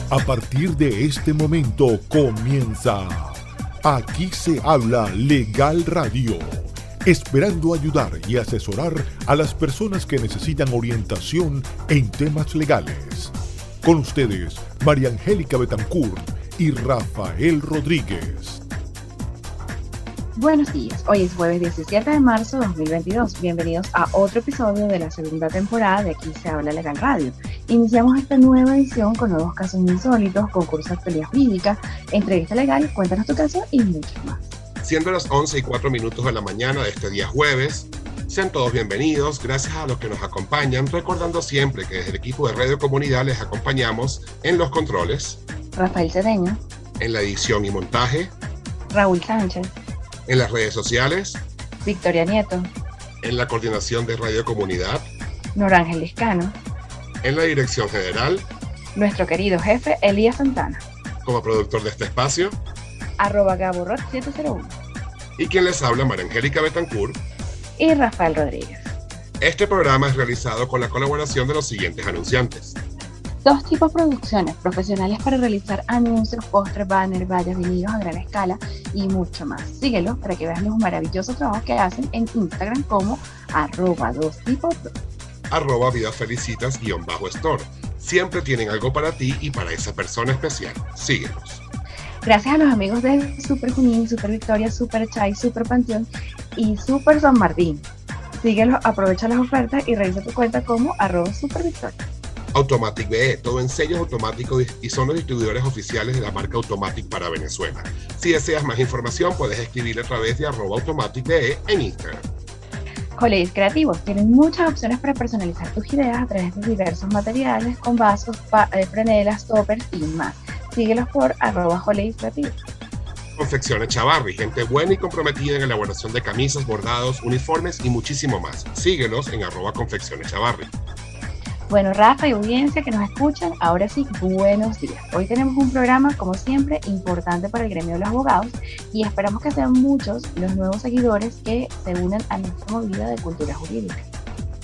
A partir de este momento comienza Aquí se habla Legal Radio, esperando ayudar y asesorar a las personas que necesitan orientación en temas legales. Con ustedes, María Angélica Betancourt y Rafael Rodríguez. Buenos días, hoy es jueves 17 de marzo de 2022. Bienvenidos a otro episodio de la segunda temporada de Aquí se habla Legal Radio. Iniciamos esta nueva edición con nuevos casos insólitos, concursos de actualidad jurídica, entrevista legal, cuéntanos tu caso y mucho más. Siendo las 11:04 de la mañana de este día jueves, sean todos bienvenidos, gracias a los que nos acompañan, recordando siempre que desde el equipo de Radio Comunidad les acompañamos en los controles, Rafael Cedeño, en la edición y montaje, Raúl Sánchez, en las redes sociales, Victoria Nieto, en la coordinación de Radio Comunidad, Norángel Liscano, en la dirección general, nuestro querido jefe Elías Santana, como productor de este espacio, @GaboRod701 y quien les habla, María Angélica Betancourt y Rafael Rodríguez. Este programa es realizado con la colaboración de los siguientes anunciantes. Dos tipos de producciones profesionales para realizar anuncios, postres, banners, vallas, vinilos a gran escala y mucho más. Síguelos para que veas los maravillosos trabajos que hacen en Instagram como @2tipos2. @vidafelicitas_store. Siempre tienen algo para ti y para esa persona especial. Síguenos. Gracias a los amigos de Super Junín, Super Victoria, Super Chay, Super Panteón y Super San Martín. Síguelos, aprovecha las ofertas y revisa tu cuenta como @supervictoria. Automatic BE, todo en sellos automáticos y son los distribuidores oficiales de la marca Automatic para Venezuela. Si deseas más información, puedes escribir a través de @automaticbe en Instagram. Holidays Creativos tienen muchas opciones para personalizar tus ideas a través de diversos materiales, con vasos, franelas, toppers y más. Síguelos por @Holidays Creativos. Confecciones Chavarri, gente buena y comprometida en elaboración de camisas, bordados, uniformes y muchísimo más. Síguelos en @Confecciones Chavarri. Bueno, Rafa y audiencia que nos escuchan, ahora sí, buenos días. Hoy tenemos un programa, como siempre, importante para el gremio de los abogados y esperamos que sean muchos los nuevos seguidores que se unan a nuestra movida de cultura jurídica.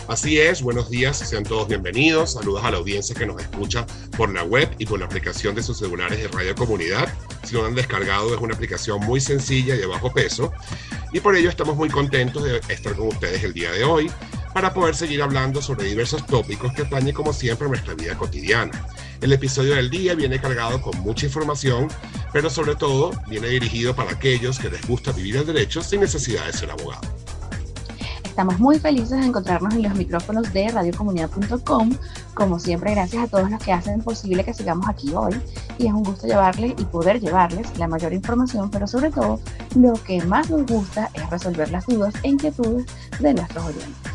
Así es, buenos días, sean todos bienvenidos. Saludos a la audiencia que nos escucha por la web y por la aplicación de sus celulares de Radio Comunidad. Si lo han descargado, es una aplicación muy sencilla y de bajo peso. Y por ello estamos muy contentos de estar con ustedes el día de hoy para poder seguir hablando sobre diversos tópicos que atañen, como siempre, a nuestra vida cotidiana. El episodio del día viene cargado con mucha información, pero sobre todo viene dirigido para aquellos que les gusta vivir el derecho sin necesidad de ser abogado. Estamos muy felices de encontrarnos en los micrófonos de radiocomunidad.com. Como siempre, gracias a todos los que hacen posible que sigamos aquí hoy. Y es un gusto llevarles y poder llevarles la mayor información, pero sobre todo, lo que más nos gusta es resolver las dudas e inquietudes de nuestros oyentes.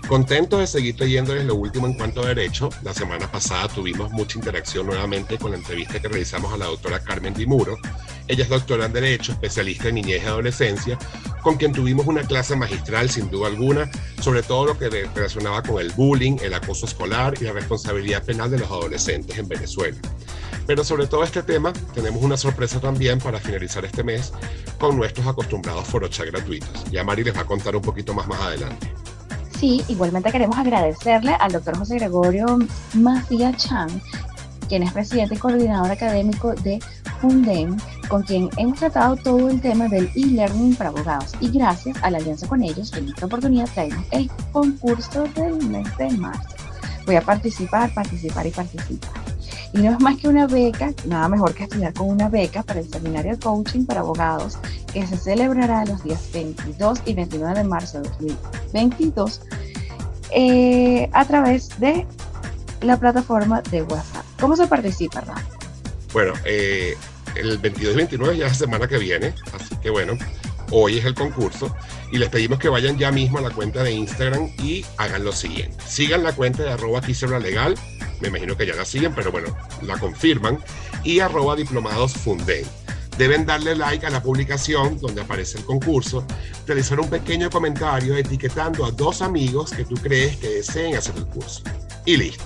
Contento de seguir trayéndoles lo último en cuanto a derecho. La semana pasada tuvimos mucha interacción nuevamente con la entrevista que realizamos a la doctora Carmen Di Muro. Ella es doctora en Derecho, especialista en niñez y adolescencia, con quien tuvimos una clase magistral sin duda alguna sobre todo lo que relacionaba con el bullying, el acoso escolar y la responsabilidad penal de los adolescentes en Venezuela. Pero sobre todo este tema, tenemos una sorpresa también para finalizar este mes con nuestros acostumbrados forochats gratuitos. Ya Mari les va a contar un poquito más adelante. Sí, igualmente queremos agradecerle al doctor José Gregorio Macía Chan, quien es presidente y coordinador académico de Fundem, con quien hemos tratado todo el tema del e-learning para abogados. Y gracias a la alianza con ellos, en esta oportunidad traemos el concurso del mes de marzo. Voy a participar. Y no es más que una beca, nada mejor que estudiar con una beca para el seminario de coaching para abogados que se celebrará los días 22 y 29 de marzo de 2022 a través de la plataforma de WhatsApp. ¿Cómo se participa, Rafa? Bueno, el 22 y 29 ya es la semana que viene, así que bueno, hoy es el concurso y les pedimos que vayan ya mismo a la cuenta de Instagram y hagan lo siguiente. Sigan la cuenta de @AquíSeHablaLegal, me imagino que ya la siguen, pero bueno, la confirman, y @diplomadosfundem. Deben darle like a la publicación donde aparece el concurso, realizar un pequeño comentario etiquetando a 2 amigos que tú crees que deseen hacer el curso. Y listo.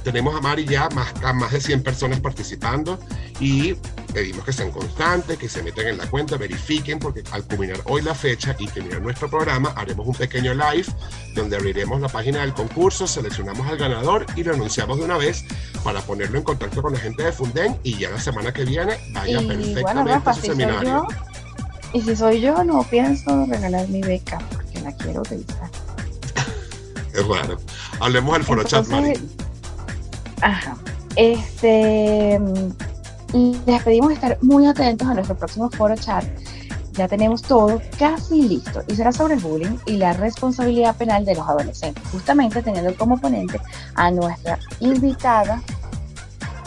Tenemos a Mari ya más de 100 personas participando y pedimos que sean constantes, que se metan en la cuenta, verifiquen, porque al culminar hoy la fecha y terminar nuestro programa, haremos un pequeño live donde abriremos la página del concurso, seleccionamos al ganador y lo anunciamos de una vez para ponerlo en contacto con la gente de Funden y ya la semana que viene vaya perfectamente bueno, Rafa, a su seminario. Y si soy yo, no pienso regalar mi beca porque la quiero utilizar. Es raro. Hablemos del foro chat, Mari. Ajá. Les pedimos estar muy atentos a nuestro próximo foro chat. Ya tenemos todo casi listo y será sobre el bullying y la responsabilidad penal de los adolescentes, justamente teniendo como ponente a nuestra invitada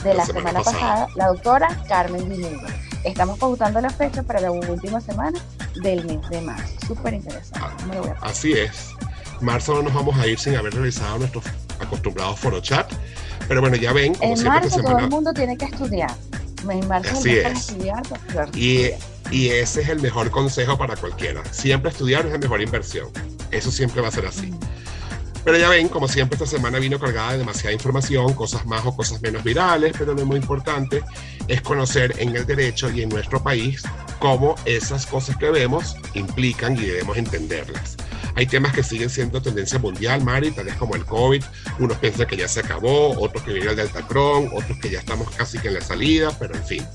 de la semana pasada, la doctora Carmen Dimuro. Estamos pautando la fecha para la última semana del mes de marzo. Súper interesante. Así es. Marzo no nos vamos a ir sin haber realizado nuestros acostumbrados foro chat, pero bueno, ya ven, como en siempre marzo esta semana, todo el mundo tiene que estudiar. En marzo así es. Estudiar. Y ese es el mejor consejo para cualquiera. Siempre estudiar es la mejor inversión. Eso siempre va a ser así. Pero ya ven, como siempre, esta semana vino cargada de demasiada información, cosas más o cosas menos virales, pero lo muy importante es conocer en el derecho y en nuestro país cómo esas cosas que vemos implican y debemos entenderlas. Hay temas que siguen siendo tendencia mundial, Mari, tales como el COVID. Unos piensan que ya se acabó, otros que viene el Deltacron, otros que ya estamos casi que en la salida, pero en fin.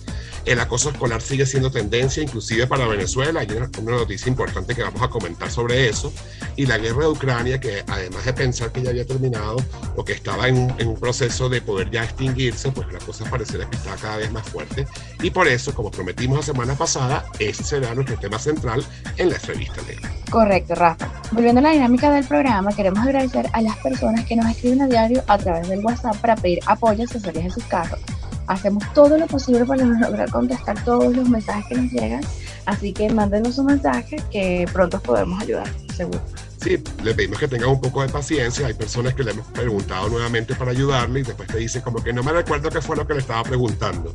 El acoso escolar sigue siendo tendencia, inclusive para Venezuela. Hay una noticia importante que vamos a comentar sobre eso. Y la guerra de Ucrania, que además de pensar que ya había terminado o que estaba en un proceso de poder ya extinguirse, pues la cosa pareciera que está cada vez más fuerte. Y por eso, como prometimos la semana pasada, ese será nuestro tema central en la entrevista legal. Correcto, Rafa. Volviendo a la dinámica del programa, queremos agradecer a las personas que nos escriben a diario a través del WhatsApp para pedir apoyo y asesorías en sus casos. Hacemos todo lo posible para lograr contestar todos los mensajes que nos llegan, así que mándenos un mensaje que pronto podemos ayudar, seguro. Sí, le pedimos que tengan un poco de paciencia. Hay personas que le hemos preguntado nuevamente para ayudarle y después te dicen como que no me recuerdo qué fue lo que le estaba preguntando.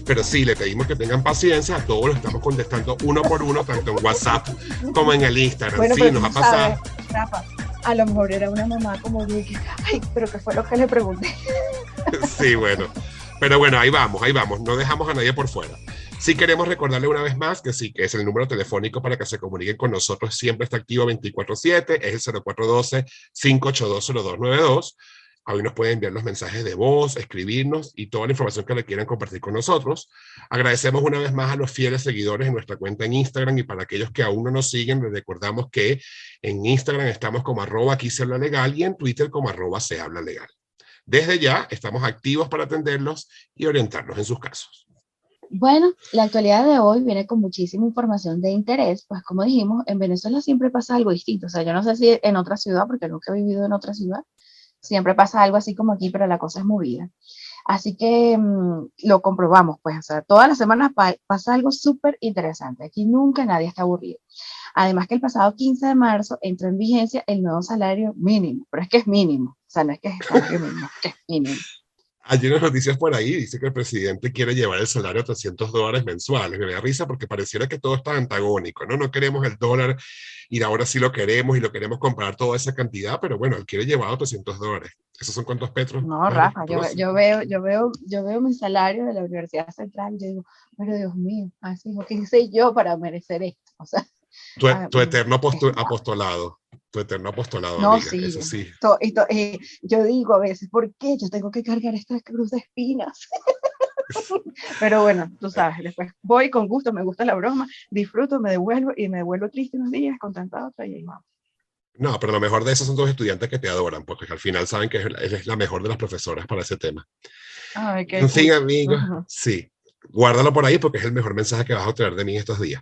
Pero sí, le pedimos que tengan paciencia. A todos los estamos contestando uno por uno, tanto en WhatsApp como en el Instagram. Bueno, sí, nos ha pasado. Rafa, a lo mejor era una mamá como de que, ay, pero ¿qué fue lo que le pregunté? Sí, bueno. Pero bueno, ahí vamos, no dejamos a nadie por fuera. Sí queremos recordarle una vez más que sí, que es el número telefónico para que se comuniquen con nosotros, siempre está activo 24/7, es el 0412-582-0292. Ahí nos pueden enviar los mensajes de voz, escribirnos y toda la información que le quieran compartir con nosotros. Agradecemos una vez más a los fieles seguidores en nuestra cuenta en Instagram y para aquellos que aún no nos siguen, les recordamos que en Instagram estamos como @AquíSeHablaLegal y en Twitter como @SeHablaLegal. Desde ya estamos activos para atenderlos y orientarlos en sus casos. Bueno, la actualidad de hoy viene con muchísima información de interés, pues como dijimos, en Venezuela siempre pasa algo distinto. O sea, yo no sé si en otra ciudad, porque nunca he vivido en otra ciudad, siempre pasa algo así como aquí, pero la cosa es movida. Así que lo comprobamos, pues, o sea, todas las semanas pasa algo súper interesante. Aquí nunca nadie está aburrido. Además que el pasado 15 de marzo entró en vigencia el nuevo salario mínimo, pero es que es mínimo, o sea, no es que es salario mínimo, es que es mínimo. Hay unas noticias por ahí, dice que el presidente quiere llevar el salario a $300 mensuales. Me da risa porque pareciera que todo está antagónico, ¿no? No queremos el dólar y ahora sí lo queremos y lo queremos comprar toda esa cantidad, pero bueno, él quiere llevar a $300. ¿Esos son cuántos petros? No, Rafa, yo veo mi salario de la Universidad Central y yo digo, pero Dios mío, así, ¿qué hice yo para merecer esto? O sea, tu eterno apostolado. Tu eterno apostolado, no, amiga, sí, eso sí. Yo digo a veces, ¿por qué yo tengo que cargar esta cruz de espinas? Pero bueno, tú sabes, después voy con gusto, me gusta la broma, disfruto, me devuelvo triste unos días con tanta otra y ahí vamos. No, pero lo mejor de eso son dos estudiantes que te adoran, porque al final saben que eres la mejor de las profesoras para ese tema. Ay, qué en fin, amigos, uh-huh. Sí, guárdalo por ahí porque es el mejor mensaje que vas a obtener de mí estos días.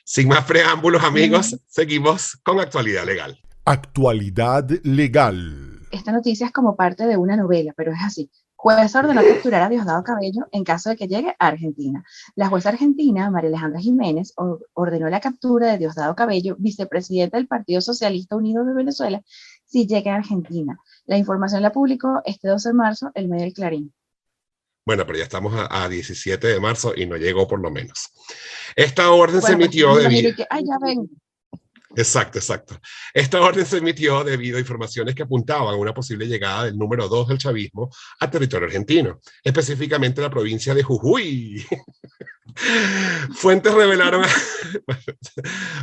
Sin más preámbulos, amigos, seguimos con Actualidad Legal. Actualidad Legal. Esta noticia es como parte de una novela, pero es así. Juez ordenó capturar a Diosdado Cabello en caso de que llegue a Argentina. La jueza argentina, María Alejandra Jiménez, ordenó la captura de Diosdado Cabello, vicepresidente del Partido Socialista Unido de Venezuela, si llega a Argentina. La información la publicó este 12 de marzo el medio El Clarín. Bueno, pero ya estamos a 17 de marzo y no llegó por lo menos. Esta orden se emitió debido... ya ven. Exacto. Esta orden se emitió debido a informaciones que apuntaban a una posible llegada del número 2 del chavismo a territorio argentino, específicamente la provincia de Jujuy. Fuentes revelaron a,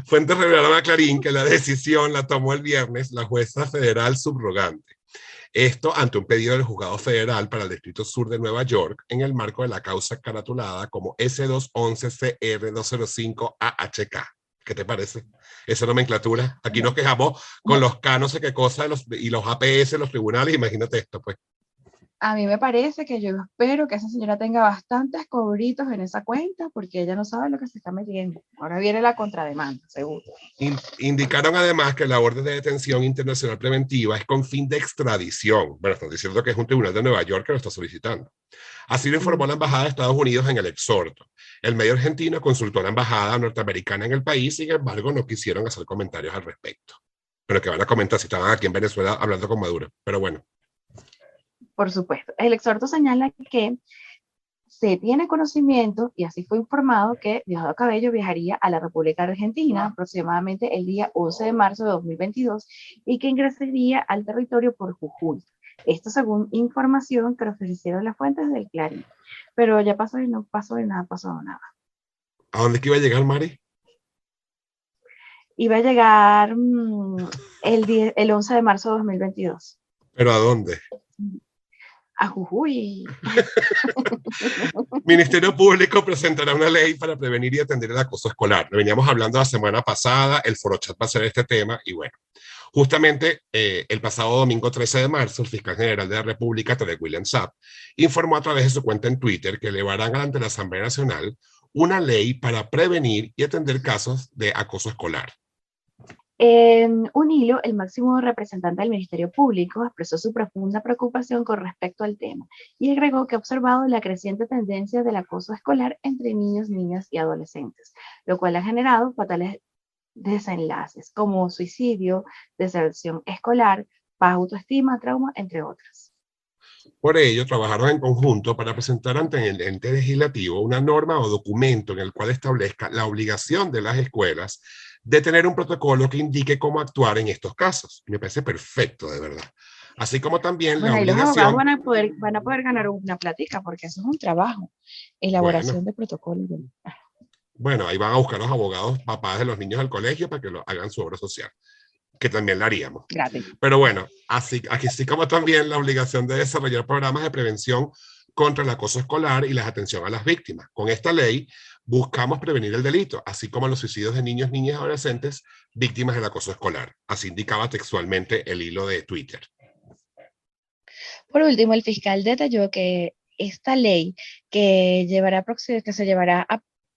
fuentes revelaron a Clarín que la decisión la tomó el viernes la jueza federal subrogante. Esto ante un pedido del juzgado federal para el Distrito Sur de Nueva York en el marco de la causa caratulada como S211-CR205-AHK. ¿Qué te parece? Esa nomenclatura. Aquí nos quejamos con los K, no sé qué cosa, y los APS, los tribunales, imagínate esto, pues. A mí me parece que yo espero que esa señora tenga bastantes cobritos en esa cuenta porque ella no sabe lo que se está metiendo. Ahora viene la contrademanda, seguro. Indicaron además que la orden de detención internacional preventiva es con fin de extradición. Bueno, están diciendo que es un tribunal de Nueva York que lo está solicitando. Así lo informó la Embajada de Estados Unidos en el exhorto. El medio argentino consultó a la embajada norteamericana en el país, sin embargo, no quisieron hacer comentarios al respecto. Pero que van a comentar si estaban aquí en Venezuela hablando con Maduro. Pero bueno. Por supuesto. El exhorto señala que se tiene conocimiento, y así fue informado, que Diosdado Cabello viajaría a la República Argentina aproximadamente el día 11 de marzo de 2022 y que ingresaría al territorio por Jujuy. Esto según información que ofrecieron las fuentes del Clarín. Pero ya pasó y no pasó y nada pasó nada. ¿A dónde es que iba a llegar, Mari? Iba a llegar el 11 de marzo de 2022. ¿Pero a dónde? A Jujuy. Ministerio Público presentará una ley para prevenir y atender el acoso escolar. Lo veníamos hablando la semana pasada, el Forochat va a ser este tema, y bueno, justamente el pasado domingo 13 de marzo, el fiscal general de la República, Tarek William Saab, informó a través de su cuenta en Twitter que elevarán ante la Asamblea Nacional una ley para prevenir y atender casos de acoso escolar. En un hilo, el máximo representante del Ministerio Público expresó su profunda preocupación con respecto al tema y agregó que ha observado la creciente tendencia del acoso escolar entre niños, niñas y adolescentes, lo cual ha generado fatales desenlaces como suicidio, deserción escolar, baja autoestima, trauma, entre otras. Por ello, trabajaron en conjunto para presentar ante el ente legislativo una norma o documento en el cual establezca la obligación de las escuelas de tener un protocolo que indique cómo actuar en estos casos. Me parece perfecto, de verdad. Así como también la obligación... Los abogados van a poder ganar una plática porque eso es un trabajo, elaboración de protocolos. Bueno, ahí van a buscar los abogados, papás de los niños del colegio para que lo hagan su obra social, que también la haríamos. Gracias. Pero bueno, aquí sí como también la obligación de desarrollar programas de prevención contra el acoso escolar y la atención a las víctimas. Con esta ley buscamos prevenir el delito, así como los suicidios de niños, niñas y adolescentes víctimas del acoso escolar. Así indicaba textualmente el hilo de Twitter. Por último, el fiscal detalló que esta ley que se llevará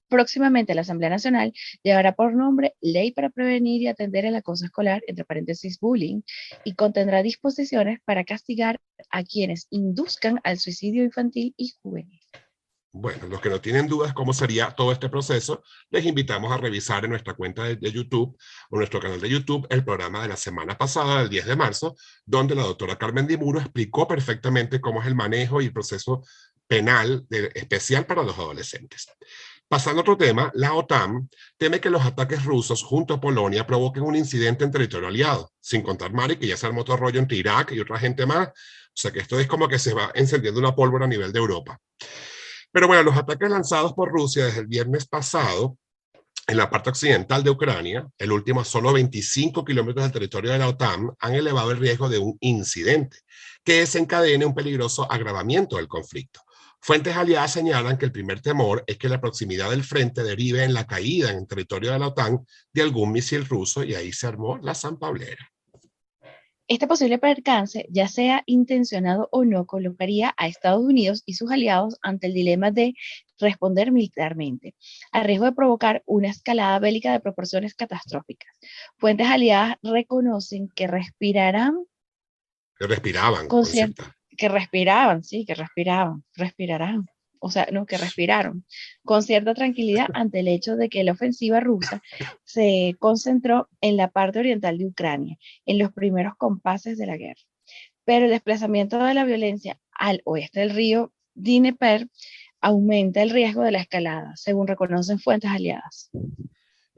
próximamente a la Asamblea Nacional llevará por nombre Ley para prevenir y atender el acoso escolar, entre paréntesis bullying, y contendrá disposiciones para castigar a quienes induzcan al suicidio infantil y juvenil. Bueno, los que no tienen dudas cómo sería todo este proceso, les invitamos a revisar en nuestra cuenta de YouTube o nuestro canal de YouTube el programa de la semana pasada, del 10 de marzo, donde la doctora Carmen Di Muro explicó perfectamente cómo es el manejo y el proceso penal especial para los adolescentes. Pasando a otro tema, la OTAN teme que los ataques rusos junto a Polonia provoquen un incidente en territorio aliado, sin contar, Mari, que ya se armó otro rollo entre Irak y otra gente más, o sea que esto es como que se va encendiendo una pólvora a nivel de Europa. Pero bueno, los ataques lanzados por Rusia desde el viernes pasado en la parte occidental de Ucrania, el último a solo 25 kilómetros del territorio de la OTAN, han elevado el riesgo de un incidente que desencadene un peligroso agravamiento del conflicto. Fuentes aliadas señalan que el primer temor es que la proximidad del frente derive en la caída en el territorio de la OTAN de algún misil ruso, y ahí se armó la zampablera. Este posible percance, ya sea intencionado o no, colocaría a Estados Unidos y sus aliados ante el dilema de responder militarmente, a riesgo de provocar una escalada bélica de proporciones catastróficas. Fuentes aliadas reconocen que respiraban, con cierta tranquilidad ante el hecho de que la ofensiva rusa se concentró en la parte oriental de Ucrania, en los primeros compases de la guerra. Pero el desplazamiento de la violencia al oeste del río Dnieper aumenta el riesgo de la escalada, según reconocen fuentes aliadas.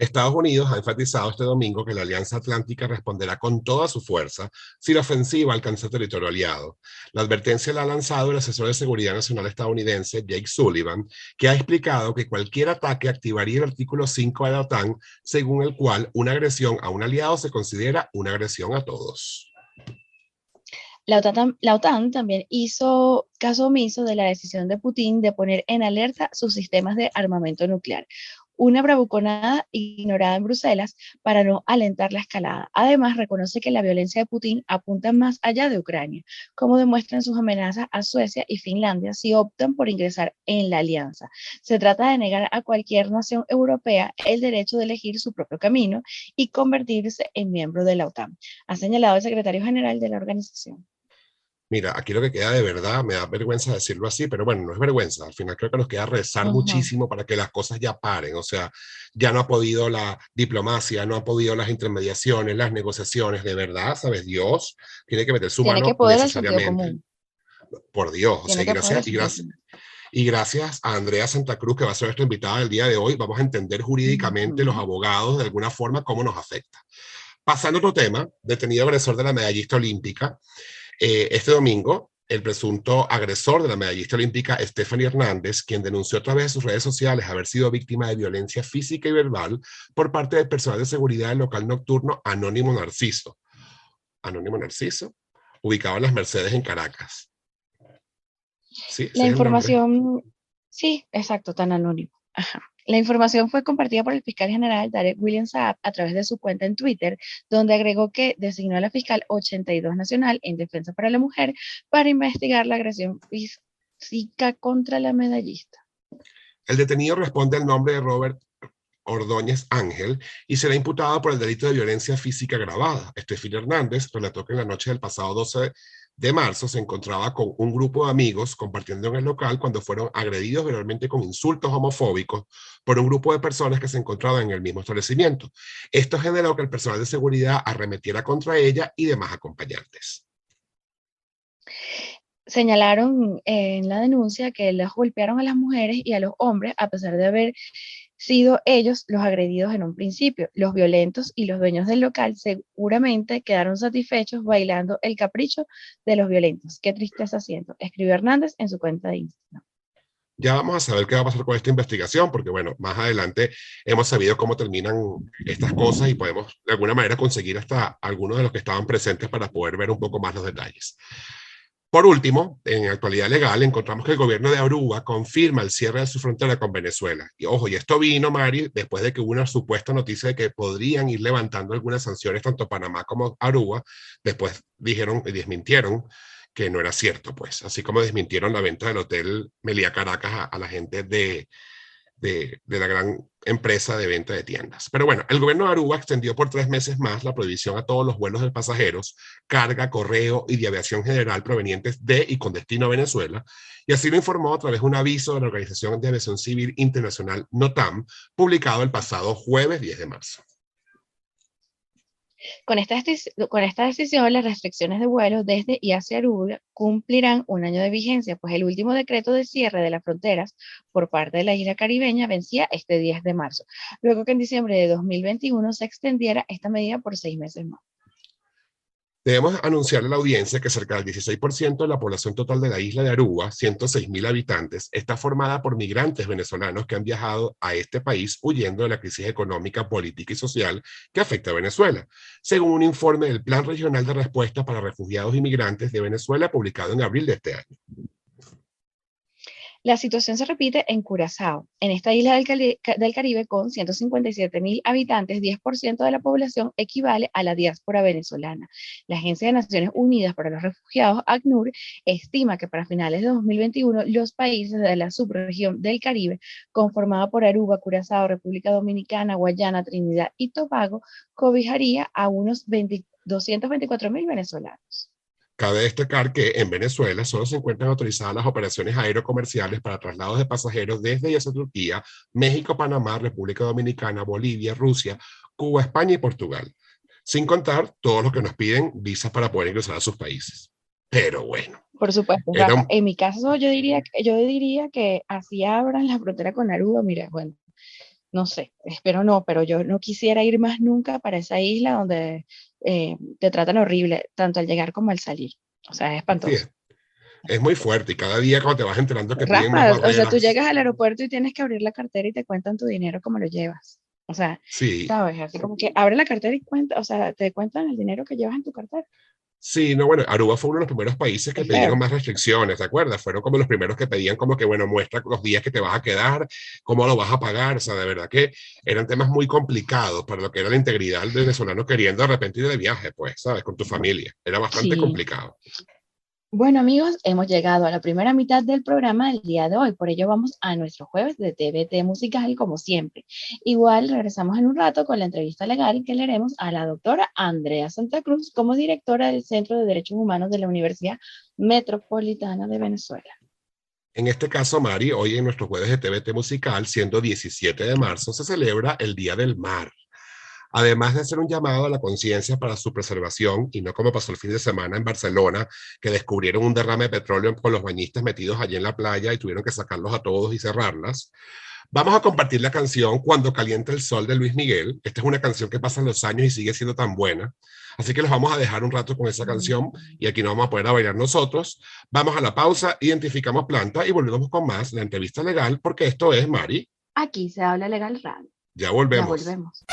Estados Unidos ha enfatizado este domingo que la Alianza Atlántica responderá con toda su fuerza si la ofensiva alcanza territorio aliado. La advertencia la ha lanzado el asesor de seguridad nacional estadounidense Jake Sullivan, que ha explicado que cualquier ataque activaría el artículo 5 de la OTAN, según el cual una agresión a un aliado se considera una agresión a todos. La OTAN también hizo caso omiso de la decisión de Putin de poner en alerta sus sistemas de armamento nuclear, una bravuconada ignorada en Bruselas para no alentar la escalada. Además, reconoce que la violencia de Putin apunta más allá de Ucrania, como demuestran sus amenazas a Suecia y Finlandia si optan por ingresar en la alianza. Se trata de negar a cualquier nación europea el derecho de elegir su propio camino y convertirse en miembro de la OTAN, ha señalado el secretario general de la organización. Mira, aquí lo que queda de verdad, me da vergüenza decirlo así, pero bueno, no es vergüenza, al final creo que nos queda rezar muchísimo para que las cosas ya paren, o sea, ya no ha podido la diplomacia, no ha podido las intermediaciones, las negociaciones, de verdad, ¿sabes? Dios tiene que meter su Tiene que mano poder el sentido necesariamente, común. por Dios, o sea, Tiene que poder el sentido común. y gracias a Andrea Santa Cruz, que va a ser nuestra invitada del día de hoy, vamos a entender jurídicamente los abogados de alguna forma cómo nos afecta. Pasando a otro tema, detenido agresor de la medallista olímpica, este domingo, el presunto agresor de la medallista olímpica Stephanie Hernández, quien denunció a través de sus redes sociales haber sido víctima de violencia física y verbal por parte del personal de seguridad del local nocturno Anónimo Narciso. Anónimo Narciso, ubicado en Las Mercedes en Caracas. Sí, La ese es el nombre. información, sí, exacto, tan anónimo. Ajá. La información fue compartida por el fiscal general Derek William Saab a través de su cuenta en Twitter, donde agregó que designó a la fiscal 82 nacional en defensa para la mujer para investigar la agresión física contra la medallista. El detenido responde al nombre de Robert Ordóñez Ángel y será imputado por el delito de violencia física agravada. Stephanie Hernández relató que en la noche del pasado 12 de marzo se encontraba con un grupo de amigos compartiendo en el local cuando fueron agredidos verbalmente con insultos homofóbicos por un grupo de personas que se encontraban en el mismo establecimiento. Esto generó que el personal de seguridad arremetiera contra ella y demás acompañantes. Señalaron en la denuncia que les golpearon a las mujeres y a los hombres a pesar de haber sido ellos los agredidos en un principio. Los violentos y los dueños del local seguramente quedaron satisfechos bailando el capricho de los violentos. Qué tristeza siento, escribió Hernández en su cuenta de Instagram. Ya vamos a saber qué va a pasar con esta investigación, porque bueno, más adelante hemos sabido cómo terminan estas cosas y podemos de alguna manera conseguir hasta algunos de los que estaban presentes para poder ver un poco más los detalles. Por último, en actualidad legal, encontramos que el gobierno de Aruba confirma el cierre de su frontera con Venezuela. Y ojo, y esto vino, Mari, después de que hubo una supuesta noticia de que podrían ir levantando algunas sanciones tanto Panamá como Aruba. Después dijeron y desmintieron que no era cierto, pues. Así como desmintieron la venta del hotel Meliá Caracas a la gente de la gran empresa de venta de tiendas. Pero bueno, el gobierno de Aruba extendió por 3 meses más la prohibición a todos los vuelos de pasajeros, carga, correo y de aviación general provenientes de y con destino a Venezuela, y así lo informó a través de un aviso de la Organización de Aviación Civil Internacional, NOTAM, publicado el pasado jueves 10 de marzo. Con esta decisión, las restricciones de vuelos desde y hacia Aruba cumplirán un año de vigencia, pues el último decreto de cierre de las fronteras por parte de la isla caribeña vencía este 10 de marzo, luego que en diciembre de 2021 se extendiera esta medida por 6 meses más. Debemos anunciarle a la audiencia que cerca del 16% de la población total de la isla de Aruba, 106.000 habitantes, está formada por migrantes venezolanos que han viajado a este país huyendo de la crisis económica, política y social que afecta a Venezuela, según un informe del Plan Regional de Respuesta para Refugiados y Migrantes de Venezuela publicado en abril de este año. La situación se repite en Curazao, en esta isla del Caribe con 157.000 habitantes, 10% de la población equivale a la diáspora venezolana. La Agencia de Naciones Unidas para los Refugiados, ACNUR, estima que para finales de 2021 los países de la subregión del Caribe, conformada por Aruba, Curazao, República Dominicana, Guayana, Trinidad y Tobago, cobijaría a unos 224.000 venezolanos. Cabe destacar que en Venezuela solo se encuentran autorizadas las operaciones aerocomerciales para traslados de pasajeros desde y hacia Turquía, México, Panamá, República Dominicana, Bolivia, Rusia, Cuba, España y Portugal, sin contar todos los que nos piden visas para poder ingresar a sus países. Pero bueno. Por supuesto, Rafa, en mi caso yo diría que así abran la frontera con Aruba, mira, bueno, no sé, espero no, pero yo no quisiera ir más nunca para esa isla donde te tratan horrible, tanto al llegar como al salir. O sea, es Sí, espantoso. es muy fuerte y cada día cuando te vas enterando que piden más Rafa, o sea, tú barreras, llegas al aeropuerto y tienes que abrir la cartera y te cuentan tu dinero como lo llevas. O sea, sí. sabes, así como que abre la cartera y cuenta, o sea, te cuentan el dinero que llevas en tu cartera. Sí, no, bueno, Aruba fue uno de los primeros países que Es pedían feo. más restricciones, ¿te acuerdas? Fueron como los primeros que pedían como que, bueno, muestra los días que te vas a quedar, cómo lo vas a pagar, o sea, de verdad que eran temas muy complicados para lo que era la integridad del venezolano queriendo de repente ir de viaje, pues, ¿sabes? Con tu familia. Era bastante Sí. complicado. Bueno, amigos, hemos llegado a la primera mitad del programa del día de hoy, por ello vamos a nuestro jueves de TBT musical como siempre. Igual regresamos en un rato con la entrevista legal que le haremos a la doctora Andrea Santa Cruz como directora del Centro de Derechos Humanos de la Universidad Metropolitana de Venezuela. En este caso, Mari, hoy en nuestro jueves de TBT musical, siendo 17 de marzo, se celebra el Día del Mar. Además de hacer un llamado a la conciencia para su preservación, y no como pasó el fin de semana en Barcelona, que descubrieron un derrame de petróleo con los bañistas metidos allí en la playa y tuvieron que sacarlos a todos y cerrarlas. Vamos a compartir la canción Cuando calienta el sol de Luis Miguel. Esta es una canción que pasan los años y sigue siendo tan buena. Así que los vamos a dejar un rato con esa canción y aquí no vamos a poder a bailar nosotros. Vamos a la pausa, identificamos planta y volvemos con más la entrevista legal porque esto es Mari. Aquí se habla Legal Radio. Ya Ya volvemos. volvemos.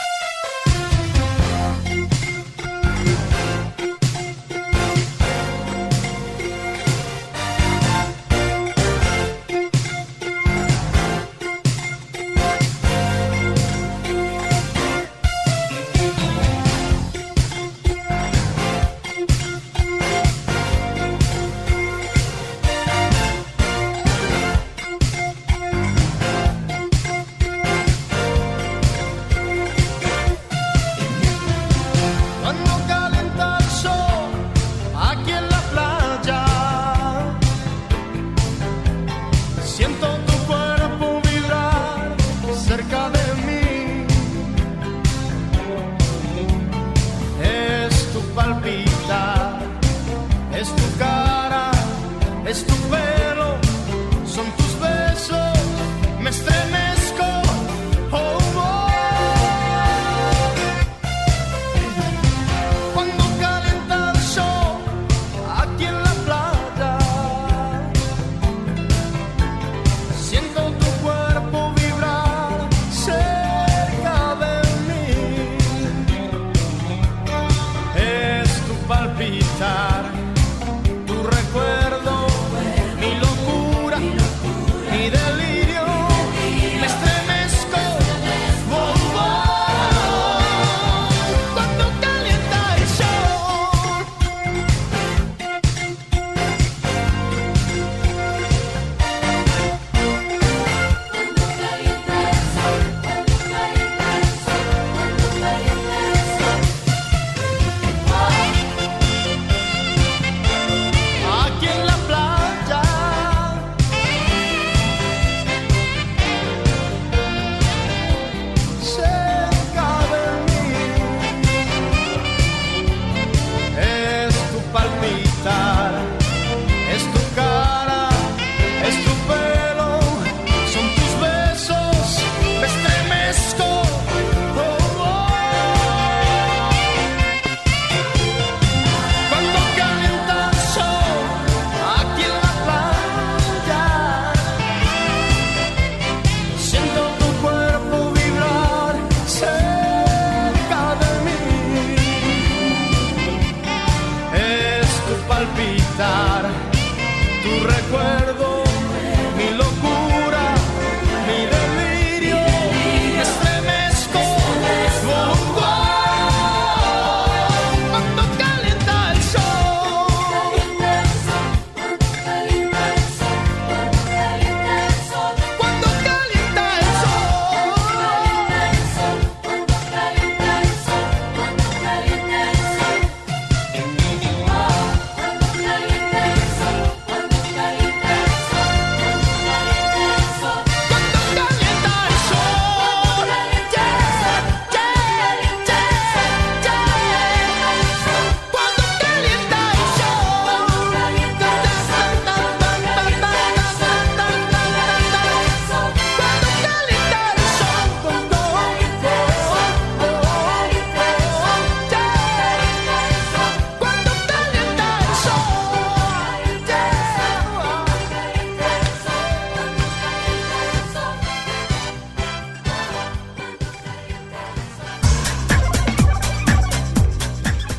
Tu recuerdo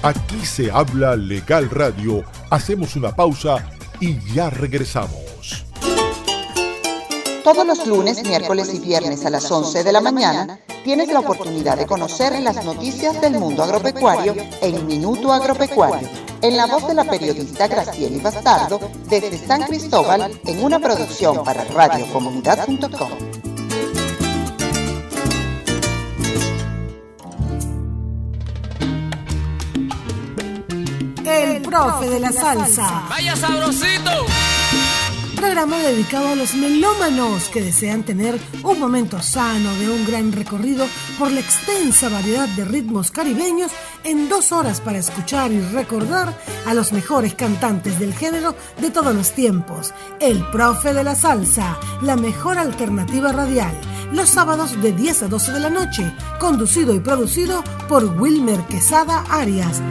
Aquí se habla Legal Radio. Hacemos una pausa y ya regresamos. Todos los lunes, miércoles y viernes a las 11 de la mañana tienes la oportunidad de conocer las noticias del mundo agropecuario en Minuto Agropecuario, en la voz de la periodista Graciela Bastardo desde San Cristóbal, en una producción para radiocomunidad.com. El profe de la salsa. ¡Vaya sabrosito! Programa dedicado a los melómanos que desean tener un momento sano de un gran recorrido por la extensa variedad de ritmos caribeños en 2 horas para escuchar y recordar a los mejores cantantes del género de todos los tiempos. El profe de la salsa, la mejor alternativa radial. Los sábados de 10 a 12 de la noche, conducido y producido por Wilmer Quesada Arias.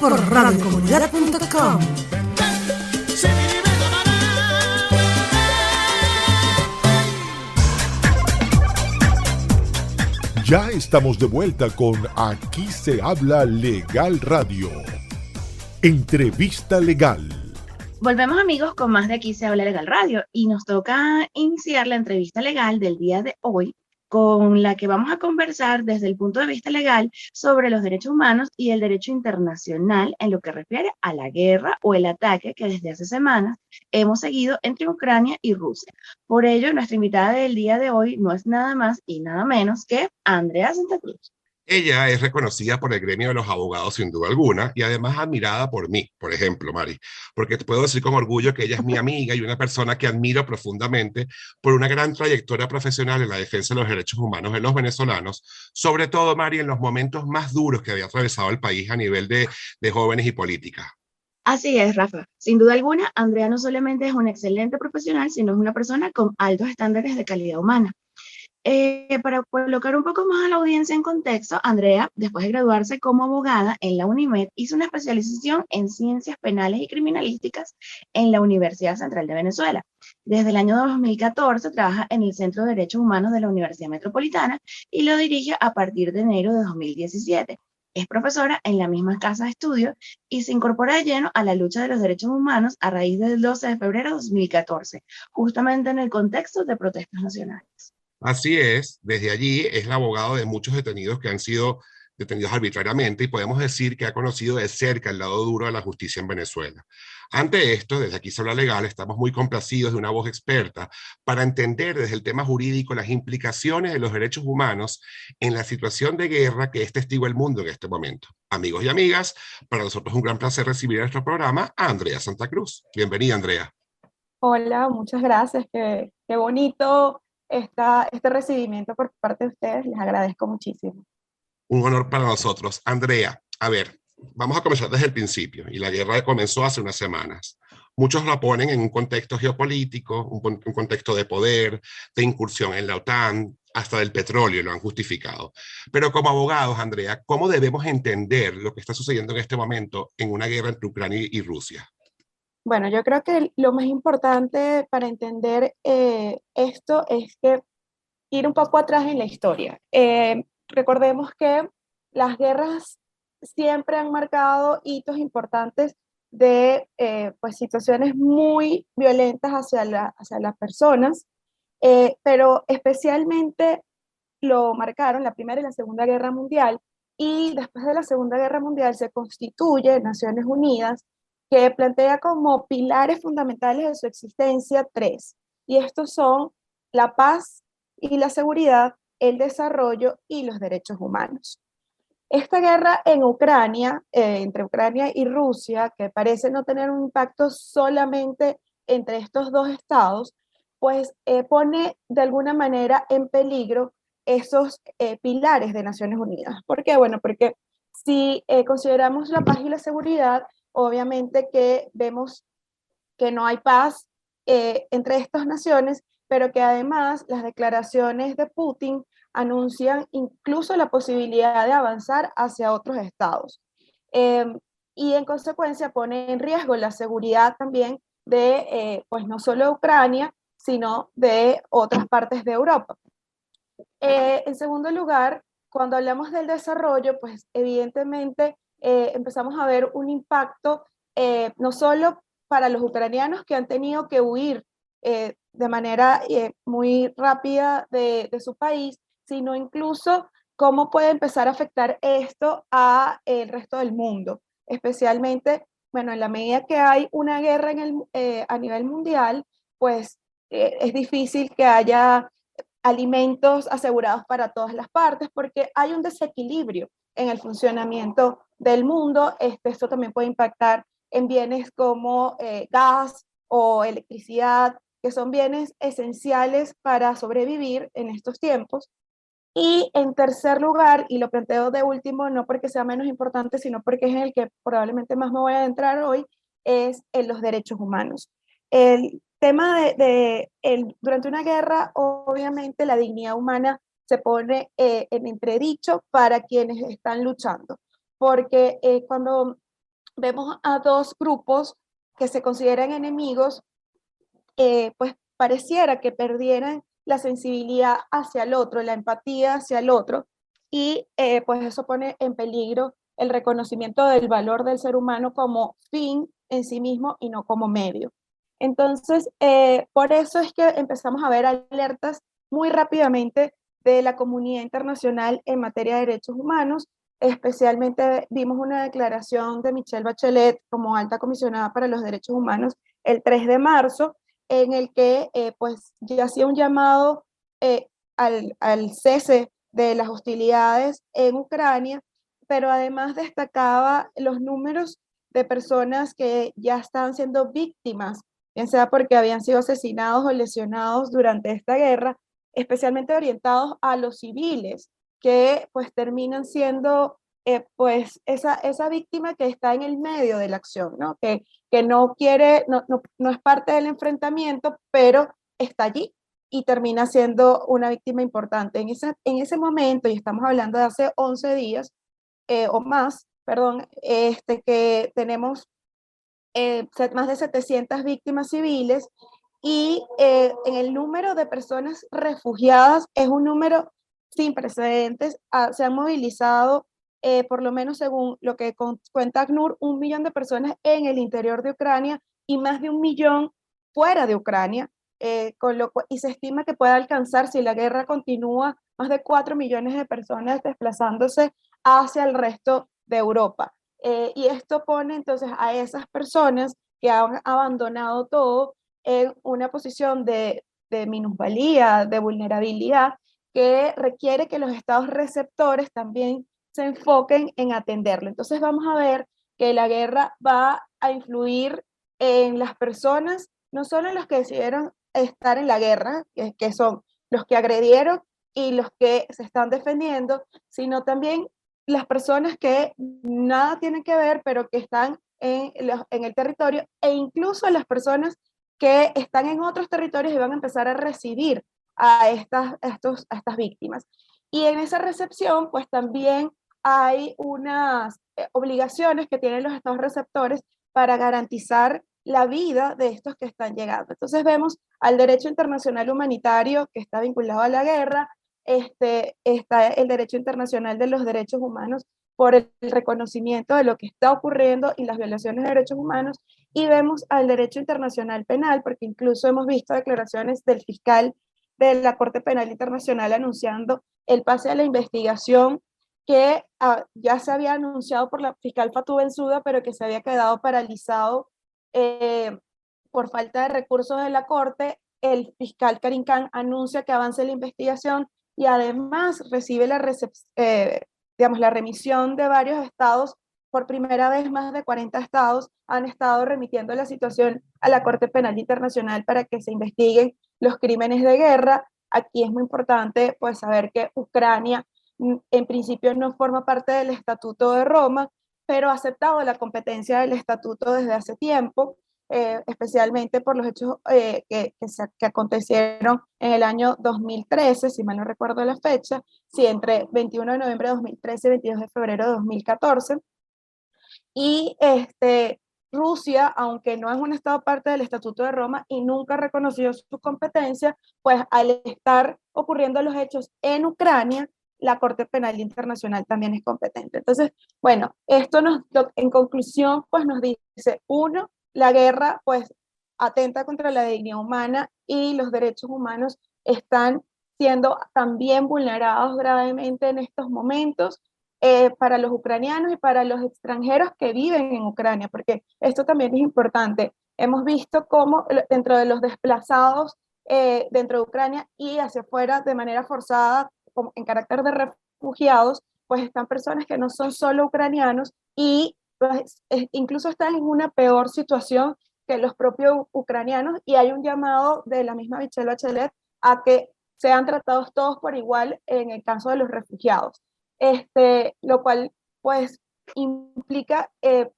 Por radiocomunidad.com. Ya estamos de vuelta con Aquí se habla Legal Radio. Entrevista legal. Volvemos, amigos, con más de Aquí se habla Legal Radio y nos toca iniciar la entrevista legal del día de hoy, con la que vamos a conversar desde el punto de vista legal sobre los derechos humanos y el derecho internacional en lo que refiere a la guerra o el ataque que desde hace semanas hemos seguido entre Ucrania y Rusia. Por ello, nuestra invitada del día de hoy no es nada más y nada menos que Andrea Santa Cruz. Ella es reconocida por el gremio de los abogados sin duda alguna y además admirada por mí, por ejemplo, Mari, porque te puedo decir con orgullo que ella es mi amiga y una persona que admiro profundamente por una gran trayectoria profesional en la defensa de los derechos humanos de los venezolanos, sobre todo, Mari, en los momentos más duros que había atravesado el país a nivel de jóvenes y política. Así es, Rafa. Sin duda alguna, Andrea no solamente es una excelente profesional, sino es una persona con altos estándares de calidad humana. Para colocar un poco más a la audiencia en contexto, Andrea, después de graduarse como abogada en la UNIMED, hizo una especialización en ciencias penales y criminalísticas en la Universidad Central de Venezuela. Desde el año 2014 trabaja en el Centro de Derechos Humanos de la Universidad Metropolitana y lo dirige a partir de enero de 2017. Es profesora en la misma casa de estudio y se incorpora de lleno a la lucha de los derechos humanos a raíz del 12 de febrero de 2014, justamente en el contexto de protestas nacionales. Así es, desde allí es el abogado de muchos detenidos que han sido detenidos arbitrariamente y podemos decir que ha conocido de cerca el lado duro de la justicia en Venezuela. Ante esto, desde Aquí se habla legal, estamos muy complacidos de una voz experta para entender desde el tema jurídico las implicaciones de los derechos humanos en la situación de guerra que es testigo el mundo en este momento. Amigos y amigas, para nosotros es un gran placer recibir en nuestro programa a Andrea Santa Cruz. Bienvenida, Andrea. Hola, muchas gracias. Qué bonito este recibimiento por parte de ustedes. Les agradezco muchísimo. Un honor para nosotros. Andrea, a ver, vamos a comenzar desde el principio. Y la guerra comenzó hace unas semanas. Muchos la ponen en un contexto geopolítico, un contexto de poder, de incursión en la OTAN, hasta del petróleo, lo han justificado. Pero como abogados, Andrea, ¿cómo debemos entender lo que está sucediendo en este momento en una guerra entre Ucrania y Rusia? Bueno, yo creo que lo más importante para entender esto es que ir un poco atrás en la historia. Recordemos que las guerras siempre han marcado hitos importantes de pues situaciones muy violentas hacia las personas, pero especialmente lo marcaron la Primera y la Segunda Guerra Mundial, y después de la Segunda Guerra Mundial se constituye Naciones Unidas, que plantea como pilares fundamentales de su existencia 3, y estos son la paz y la seguridad, el desarrollo y los derechos humanos. Esta guerra en Ucrania, entre Ucrania y Rusia, que parece no tener un impacto solamente entre estos dos estados, pues pone de alguna manera en peligro esos pilares de Naciones Unidas. ¿Por qué? Bueno, porque si consideramos la paz y la seguridad, obviamente que vemos que no hay paz entre estas naciones, pero que además las declaraciones de Putin anuncian incluso la posibilidad de avanzar hacia otros estados. Y en consecuencia pone en riesgo la seguridad también de, pues no solo Ucrania, sino de otras partes de Europa. En segundo lugar, cuando hablamos del desarrollo, pues evidentemente empezamos a ver un impacto no solo para los ucranianos que han tenido que huir de manera muy rápida de su país, sino incluso cómo puede empezar a afectar esto a el resto del mundo, especialmente, bueno, en la medida que hay una guerra a nivel mundial, pues es difícil que haya alimentos asegurados para todas las partes, porque hay un desequilibrio en el funcionamiento del mundo. Esto también puede impactar en bienes como gas o electricidad, que son bienes esenciales para sobrevivir en estos tiempos. Y en tercer lugar, y lo planteo de último, no porque sea menos importante, sino porque es en el que probablemente más me voy a adentrar hoy, es en los derechos humanos. El tema durante una guerra, obviamente la dignidad humana se pone en entredicho para quienes están luchando, porque cuando vemos a dos grupos que se consideran enemigos, pues pareciera que perdieran la sensibilidad hacia el otro, la empatía hacia el otro, y pues eso pone en peligro el reconocimiento del valor del ser humano como fin en sí mismo y no como medio. Entonces, por eso es que empezamos a ver alertas muy rápidamente de la comunidad internacional en materia de derechos humanos. Especialmente vimos una declaración de Michelle Bachelet como alta comisionada para los derechos humanos el 3 de marzo, en el que pues ya hacía un llamado al cese de las hostilidades en Ucrania, pero además destacaba los números de personas que ya estaban siendo víctimas, bien sea porque habían sido asesinados o lesionados durante esta guerra, especialmente orientados a los civiles, que pues terminan siendo pues esa víctima que está en el medio de la acción, ¿no? Que no quiere, no es parte del enfrentamiento, pero está allí y termina siendo una víctima importante. En ese momento, y estamos hablando de hace 11 días o más, perdón, que tenemos más de 700 víctimas civiles y en el número de personas refugiadas es un número sin precedentes. Se han movilizado, por lo menos según lo que cuenta ACNUR, 1 millón de personas en el interior de Ucrania y más de 1 millón fuera de Ucrania, y se estima que pueda alcanzar, si la guerra continúa, más de 4 millones de personas desplazándose hacia el resto de Europa. Y esto pone entonces a esas personas que han abandonado todo en una posición de minusvalía, de vulnerabilidad, que requiere que los estados receptores también se enfoquen en atenderlo. Entonces vamos a ver que la guerra va a influir en las personas, no solo en los que decidieron estar en la guerra, que son los que agredieron y los que se están defendiendo, sino también las personas que nada tienen que ver, pero que están en el territorio, e incluso las personas que están en otros territorios y van a empezar a recibir a estas víctimas. Y en esa recepción, pues también hay unas obligaciones que tienen los estados receptores para garantizar la vida de estos que están llegando. Entonces vemos al derecho internacional humanitario que está vinculado a la guerra, está el derecho internacional de los derechos humanos por el reconocimiento de lo que está ocurriendo y las violaciones de derechos humanos, y vemos al derecho internacional penal, porque incluso hemos visto declaraciones del fiscal de la Corte Penal Internacional anunciando el pase a la investigación que ya se había anunciado por la fiscal Fatou Bensouda, pero que se había quedado paralizado por falta de recursos de la Corte. El fiscal Karim Khan anuncia que avance la investigación y además recibe la remisión de varios estados. Por primera vez, más de 40 estados han estado remitiendo la situación a la Corte Penal Internacional para que se investiguen los crímenes de guerra. Aquí es muy importante pues saber que Ucrania en principio no forma parte del Estatuto de Roma, pero ha aceptado la competencia del Estatuto desde hace tiempo, especialmente por los hechos que acontecieron en el año 2013, si mal no recuerdo la fecha, sí, entre 21 de noviembre de 2013 y 22 de febrero de 2014. Y Rusia, aunque no es un estado parte del Estatuto de Roma y nunca reconoció su competencia, pues al estar ocurriendo los hechos en Ucrania, la Corte Penal Internacional también es competente. Entonces, bueno, esto en conclusión, pues nos dice, uno, la guerra, pues, atenta contra la dignidad humana y los derechos humanos están siendo también vulnerados gravemente en estos momentos para los ucranianos y para los extranjeros que viven en Ucrania, porque esto también es importante. Hemos visto cómo dentro de los desplazados dentro de Ucrania y hacia afuera de manera forzada, como en carácter de refugiados, pues están personas que no son solo ucranianos y pues, incluso están en una peor situación que los propios ucranianos, y hay un llamado de la misma Michelle Bachelet a que sean tratados todos por igual en el caso de los refugiados. Lo cual pues implica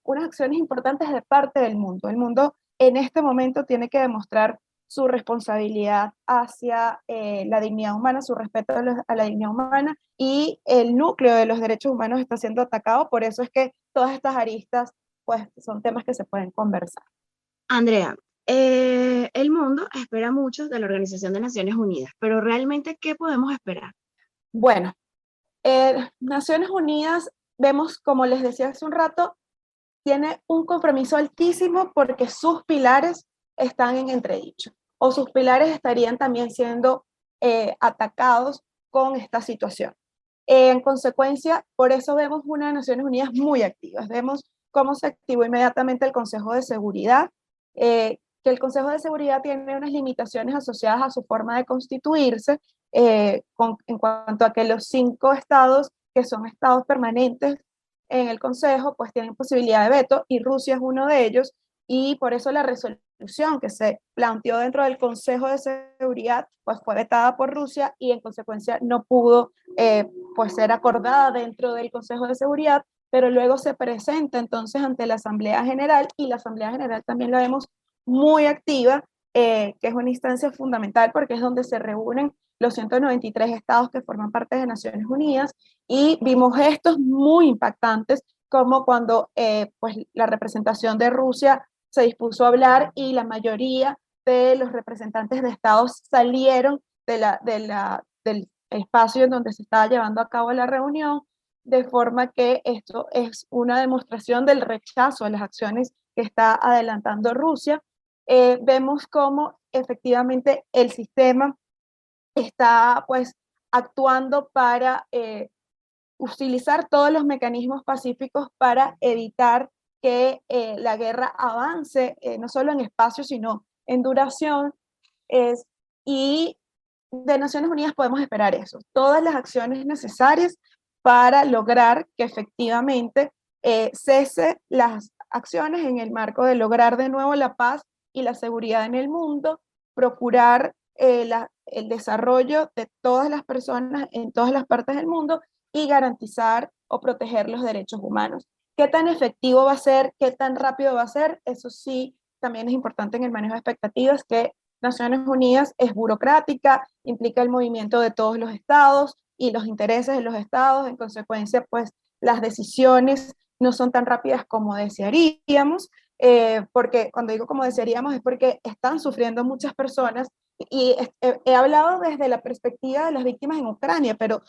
unas acciones importantes de parte del mundo. El mundo en este momento tiene que demostrar su responsabilidad hacia la dignidad humana, su respeto a la dignidad humana, y el núcleo de los derechos humanos está siendo atacado. Por eso es que todas estas aristas pues son temas que se pueden conversar. Andrea, el mundo espera mucho de la Organización de Naciones Unidas, pero realmente, ¿qué podemos esperar? Bueno, Naciones Unidas, vemos, como les decía hace un rato, tiene un compromiso altísimo porque sus pilares están en entredicho, o sus pilares estarían también siendo atacados con esta situación. En consecuencia, por eso vemos una Naciones Unidas muy activas. Vemos cómo se activó inmediatamente el Consejo de Seguridad, que el Consejo de Seguridad tiene unas limitaciones asociadas a su forma de constituirse, en cuanto a que los 5 estados, que son estados permanentes en el Consejo, pues tienen posibilidad de veto, y Rusia es uno de ellos, y por eso la resolución que se planteó dentro del Consejo de Seguridad pues fue vetada por Rusia y en consecuencia no pudo pues ser acordada dentro del Consejo de Seguridad, pero luego se presenta entonces ante la Asamblea General, y la Asamblea General también la vemos muy activa, que es una instancia fundamental porque es donde se reúnen los 193 estados que forman parte de Naciones Unidas, y vimos gestos muy impactantes como cuando pues la representación de Rusia se dispuso a hablar y la mayoría de los representantes de estados salieron del espacio en donde se estaba llevando a cabo la reunión, de forma que esto es una demostración del rechazo a las acciones que está adelantando Rusia. Vemos cómo efectivamente el sistema está pues actuando para utilizar todos los mecanismos pacíficos para evitar que la guerra avance, no solo en espacio, sino en duración. Y de Naciones Unidas podemos esperar eso, todas las acciones necesarias para lograr que efectivamente cese las acciones en el marco de lograr de nuevo la paz y la seguridad en el mundo, procurar el desarrollo de todas las personas en todas las partes del mundo y garantizar o proteger los derechos humanos. ¿Qué tan efectivo va a ser? ¿Qué tan rápido va a ser? Eso sí, también es importante en el manejo de expectativas, que Naciones Unidas es burocrática, implica el movimiento de todos los estados y los intereses de los estados. En consecuencia, pues las decisiones no son tan rápidas como desearíamos, porque cuando digo como desearíamos es porque están sufriendo muchas personas, y he hablado desde la perspectiva de las víctimas en Ucrania, pero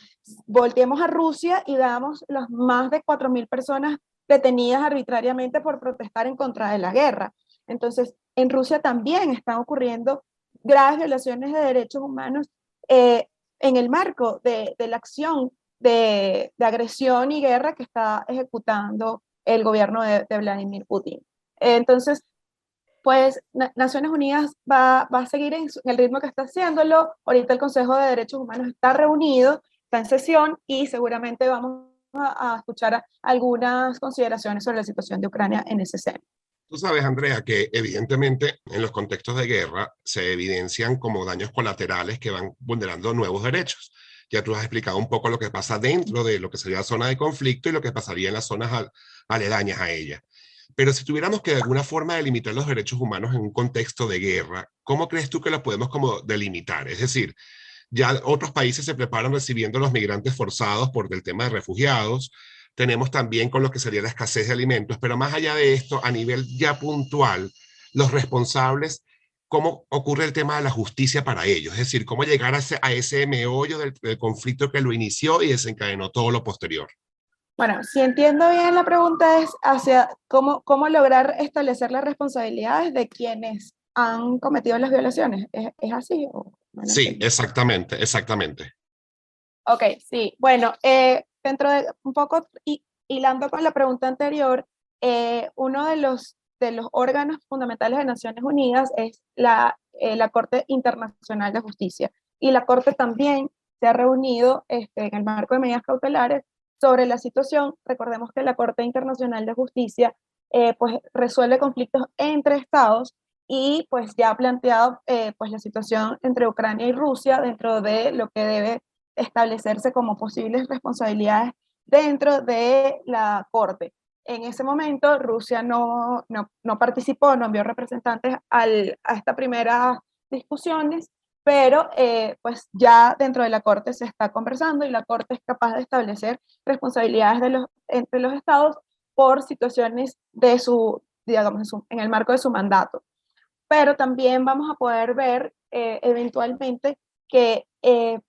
volteemos a Rusia y veamos las más de 4.000 personas detenidas arbitrariamente por protestar en contra de la guerra. Entonces, en Rusia también están ocurriendo graves violaciones de derechos humanos en el marco de la acción de agresión y guerra que está ejecutando el gobierno de Vladimir Putin. Entonces, pues Naciones Unidas va a seguir en el ritmo que está haciéndolo. Ahorita el Consejo de Derechos Humanos está reunido, está en sesión, y seguramente vamos a escuchar algunas consideraciones sobre la situación de Ucrania en ese seno. Tú sabes, Andrea, que evidentemente en los contextos de guerra se evidencian como daños colaterales que van vulnerando nuevos derechos. Ya tú has explicado un poco lo que pasa dentro de lo que sería la zona de conflicto y lo que pasaría en las zonas aledañas a ella. Pero si tuviéramos que de alguna forma delimitar los derechos humanos en un contexto de guerra, ¿cómo crees tú que lo podemos como delimitar? Es decir, ya otros países se preparan recibiendo a los migrantes forzados por el tema de refugiados. Tenemos también con lo que sería la escasez de alimentos, pero más allá de esto, a nivel ya puntual, los responsables, cómo ocurre el tema de la justicia para ellos, es decir, cómo llegar a ese meollo del conflicto que lo inició y desencadenó todo lo posterior. Bueno, si entiendo bien la pregunta es hacia cómo lograr establecer las responsabilidades de quienes han cometido las violaciones. ¿Es así? ¿O no lo Sí, entendí? exactamente, exactamente. Ok, sí. Bueno, dentro de un poco hilando con la pregunta anterior, uno de los órganos fundamentales de Naciones Unidas es la Corte Internacional de Justicia. Y la Corte también se ha reunido en el marco de medidas cautelares sobre la situación. Recordemos que la Corte Internacional de Justicia pues resuelve conflictos entre estados y pues ya ha planteado pues la situación entre Ucrania y Rusia dentro de lo que debe establecerse como posibles responsabilidades dentro de la Corte. En ese momento Rusia no participó, no envió representantes a estas primeras discusiones, pero pues ya dentro de la Corte se está conversando y la Corte es capaz de establecer responsabilidades entre los estados por situaciones de digamos, en el marco de su mandato. Pero también vamos a poder ver eventualmente que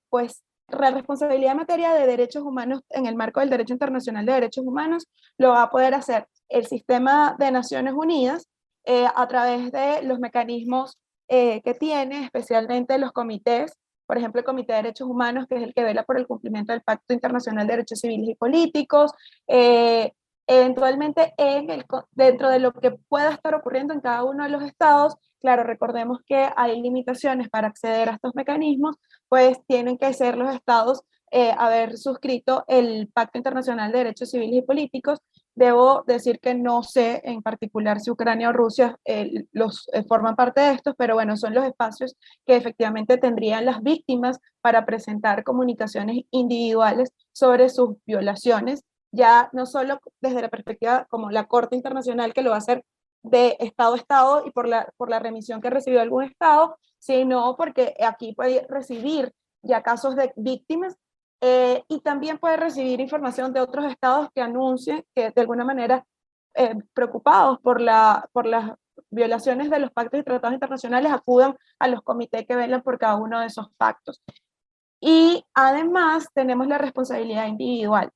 pues la responsabilidad en materia de derechos humanos en el marco del derecho internacional de derechos humanos lo va a poder hacer el sistema de Naciones Unidas a través de los mecanismos que tiene, especialmente los comités, por ejemplo, el Comité de Derechos Humanos, que es el que vela por el cumplimiento del Pacto Internacional de Derechos Civiles y Políticos, eventualmente dentro de lo que pueda estar ocurriendo en cada uno de los estados. Claro, recordemos que hay limitaciones para acceder a estos mecanismos, pues tienen que ser los estados haber suscrito el Pacto Internacional de Derechos Civiles y Políticos. Debo decir que no sé en particular si Ucrania o Rusia forman parte de estos, pero bueno, son los espacios que efectivamente tendrían las víctimas para presentar comunicaciones individuales sobre sus violaciones, ya no solo desde la perspectiva como la Corte Internacional que lo va a hacer de estado a estado y por la remisión que recibió algún estado, sino porque aquí puede recibir ya casos de víctimas y también puede recibir información de otros estados que anuncien que de alguna manera preocupados por las violaciones de los pactos y tratados internacionales acudan a los comités que velan por cada uno de esos pactos. Y además tenemos la responsabilidad individual,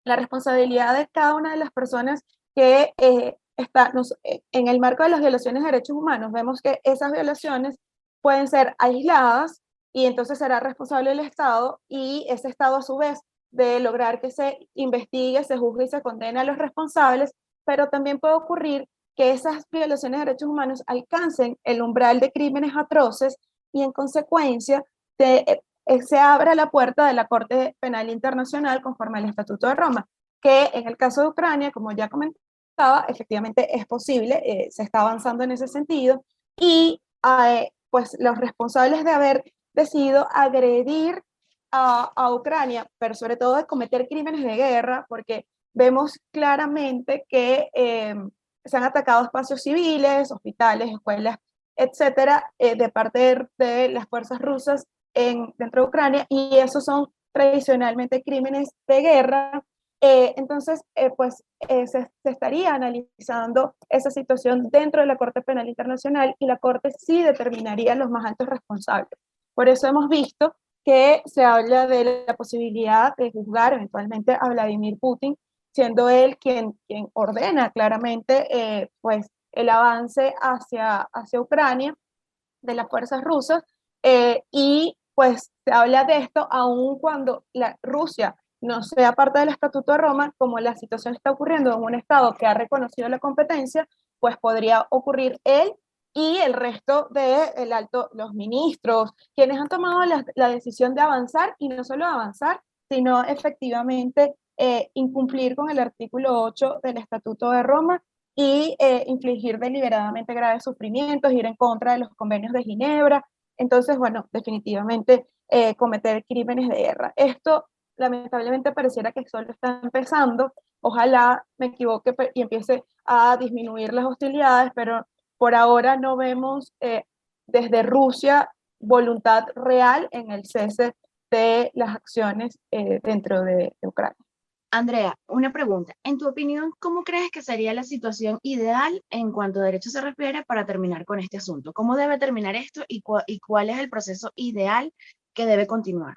la responsabilidad de cada una de las personas que en el marco de las violaciones de derechos humanos. Vemos que esas violaciones pueden ser aisladas y entonces será responsable el Estado y ese Estado a su vez de lograr que se investigue, se juzgue y se condene a los responsables, pero también puede ocurrir que esas violaciones de derechos humanos alcancen el umbral de crímenes atroces y en consecuencia se abra la puerta de la Corte Penal Internacional conforme al Estatuto de Roma, que en el caso de Ucrania, como ya comentaba, efectivamente es posible, se está avanzando en ese sentido, y pues los responsables de haber decidido agredir a Ucrania, pero sobre todo de cometer crímenes de guerra, porque vemos claramente que se han atacado espacios civiles, hospitales, escuelas, etcétera, de parte de las fuerzas rusas dentro de Ucrania, y esos son tradicionalmente crímenes de guerra. Entonces, se estaría analizando esa situación dentro de la Corte Penal Internacional y la Corte sí determinaría los más altos responsables. Por eso hemos visto que se habla de la posibilidad de juzgar eventualmente a Vladimir Putin, siendo él quien ordena claramente pues, el avance hacia Ucrania de las fuerzas rusas, y pues se habla de esto aun cuando Rusia no sea parte del Estatuto de Roma, como la situación está ocurriendo en un Estado que ha reconocido la competencia, pues podría ocurrir él y el resto de los ministros, quienes han tomado la decisión de avanzar, y no solo avanzar, sino efectivamente incumplir con el artículo 8 del Estatuto de Roma y infligir deliberadamente graves sufrimientos, ir en contra de los convenios de Ginebra. Entonces, bueno, definitivamente cometer crímenes de guerra. Esto lamentablemente pareciera que solo está empezando. Ojalá me equivoque y empiece a disminuir las hostilidades, pero por ahora no vemos desde Rusia voluntad real en el cese de las acciones dentro de Ucrania. Andrea, una pregunta. En tu opinión, ¿cómo crees que sería la situación ideal en cuanto a derechos se refiere para terminar con este asunto? ¿Cómo debe terminar esto y cuál es el proceso ideal que debe continuar?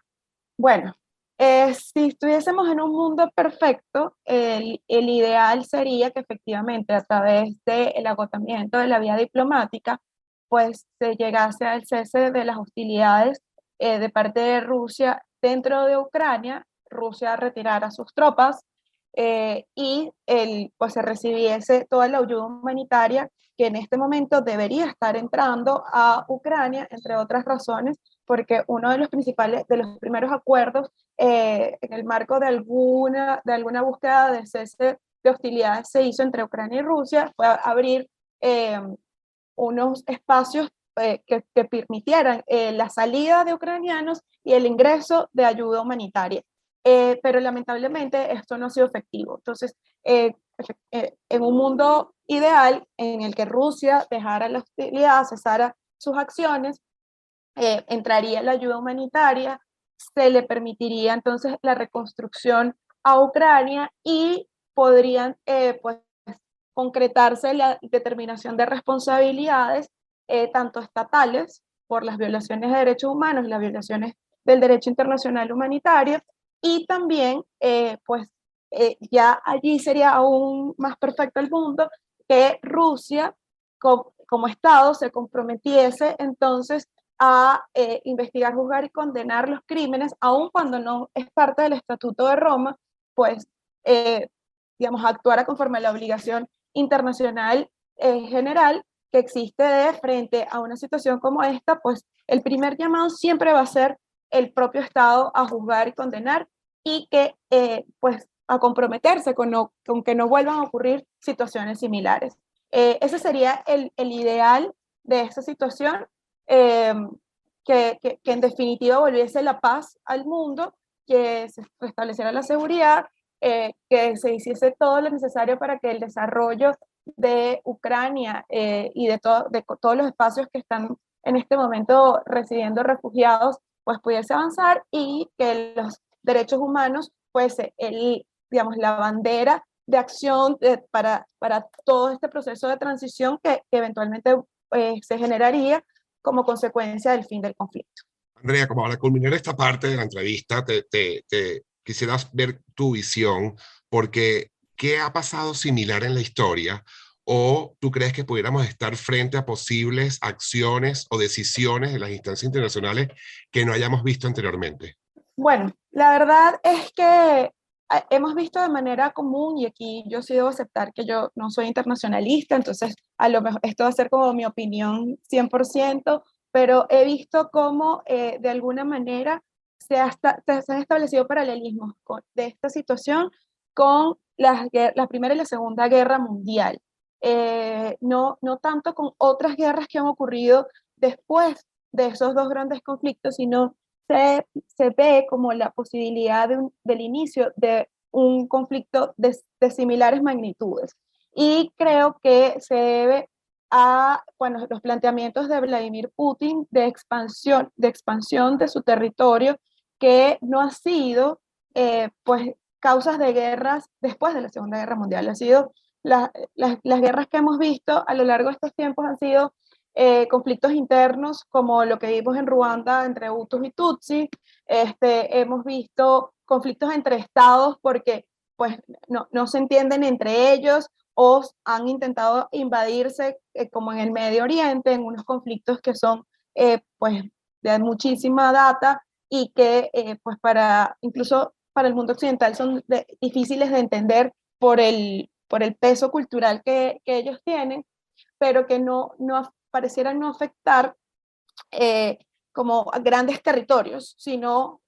Bueno, si estuviésemos en un mundo perfecto, el ideal sería que efectivamente a través del agotamiento de la vía diplomática, pues se llegase al cese de las hostilidades de parte de Rusia dentro de Ucrania, Rusia retirara sus tropas pues se recibiese toda la ayuda humanitaria que en este momento debería estar entrando a Ucrania, entre otras razones, porque uno de los principales, de los primeros acuerdos en el marco de alguna búsqueda de cese de hostilidades se hizo entre Ucrania y Rusia, fue abrir unos espacios que permitieran la salida de ucranianos y el ingreso de ayuda humanitaria. Pero lamentablemente esto no ha sido efectivo. Entonces, en un mundo ideal en el que Rusia dejara la hostilidad, cesara sus acciones, entraría la ayuda humanitaria, se le permitiría entonces la reconstrucción a Ucrania y podrían pues, concretarse la determinación de responsabilidades, tanto estatales por las violaciones de derechos humanos y las violaciones del derecho internacional humanitario, y también pues ya allí sería aún más perfecto el mundo que Rusia como Estado se comprometiese entonces a investigar, juzgar y condenar los crímenes, aun cuando no es parte del Estatuto de Roma, pues, digamos, actuara conforme a la obligación internacional general que existe de frente a una situación como esta, pues el primer llamado siempre va a ser el propio Estado a juzgar y condenar y que, pues, a comprometerse con que no vuelvan a ocurrir situaciones similares. Ese sería el ideal de esta situación, eh, que en definitiva volviese la paz al mundo, que se restableciera la seguridad, que se hiciese todo lo necesario para que el desarrollo de Ucrania y de todos los espacios que están en este momento recibiendo refugiados, pues pudiese avanzar y que los derechos humanos fuese digamos, la bandera de acción para todo este proceso de transición que eventualmente se generaría como consecuencia del fin del conflicto. Andrea, como para culminar esta parte de la entrevista, te quisieras ver tu visión, porque ¿qué ha pasado similar en la historia? ¿O tú crees que pudiéramos estar frente a posibles acciones o decisiones en las instancias internacionales que no hayamos visto anteriormente? Bueno, la verdad es que hemos visto de manera común, y aquí yo sí debo aceptar que yo no soy internacionalista, entonces a lo mejor esto va a ser como mi opinión 100%, pero he visto cómo de alguna manera se han establecido paralelismos de esta situación con la Primera y la Segunda Guerra Mundial. No tanto con otras guerras que han ocurrido después de esos dos grandes conflictos, sino se ve como la posibilidad del inicio de un conflicto de similares magnitudes. Y creo que se debe a bueno, los planteamientos de Vladimir Putin de expansión de su territorio, que no ha sido pues, causas de guerras después de la Segunda Guerra Mundial. Ha sido las guerras que hemos visto a lo largo de estos tiempos han sido conflictos internos como lo que vimos en Ruanda entre Hutus y Tutsis. Hemos visto conflictos entre estados porque pues, no se entienden entre ellos o han intentado invadirse como en el Medio Oriente, en unos conflictos que son pues, de muchísima data y que pues incluso para el mundo occidental son difíciles de entender por el peso cultural que ellos tienen, pero que no parecieran no afectar como a grandes territorios, sino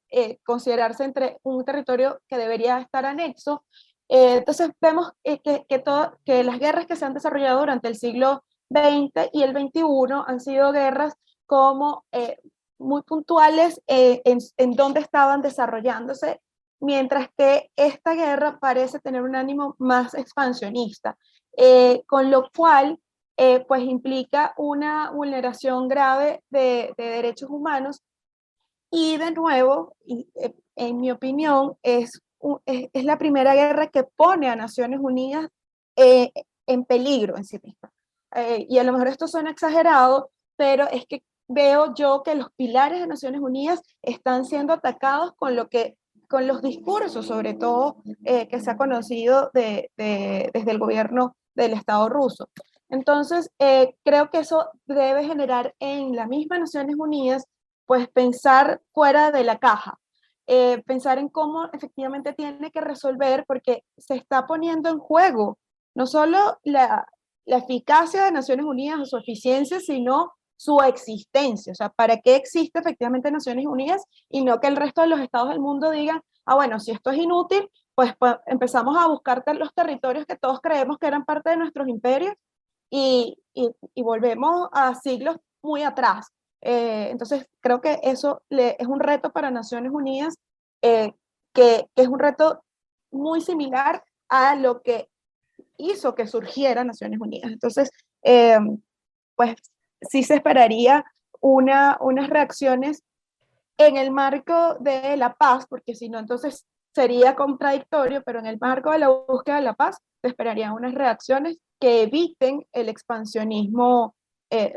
considerarse entre un territorio que debería estar anexo. Entonces vemos que las guerras que se han desarrollado durante el siglo XX y el XXI han sido guerras como muy puntuales en dónde estaban desarrollándose, mientras que esta guerra parece tener un ánimo más expansionista, con lo cual pues implica una vulneración grave de derechos humanos y de nuevo, en mi opinión, es es la primera guerra que pone a Naciones Unidas en peligro en sí misma. Y a lo mejor esto suena exagerado, pero es que veo yo que los pilares de Naciones Unidas están siendo atacados con los discursos, sobre todo, que se ha conocido desde el gobierno del Estado ruso. Entonces, creo que eso debe generar en la misma Naciones Unidas, pues pensar fuera de la caja, pensar en cómo efectivamente tiene que resolver, porque se está poniendo en juego no solo la eficacia de Naciones Unidas o su eficiencia, sino su existencia. O sea, ¿para qué existe efectivamente Naciones Unidas? Y no que el resto de los estados del mundo digan, ah, bueno, si esto es inútil, pues empezamos a buscar los territorios que todos creemos que eran parte de nuestros imperios y volvemos a siglos muy atrás. Entonces, creo que eso es un reto para Naciones Unidas, que es un reto muy similar a lo que hizo que surgiera Naciones Unidas. Entonces, pues sí se esperaría unas reacciones en el marco de la paz, porque si no, entonces sería contradictorio, pero en el marco de la búsqueda de la paz, se esperarían unas reacciones que eviten el expansionismo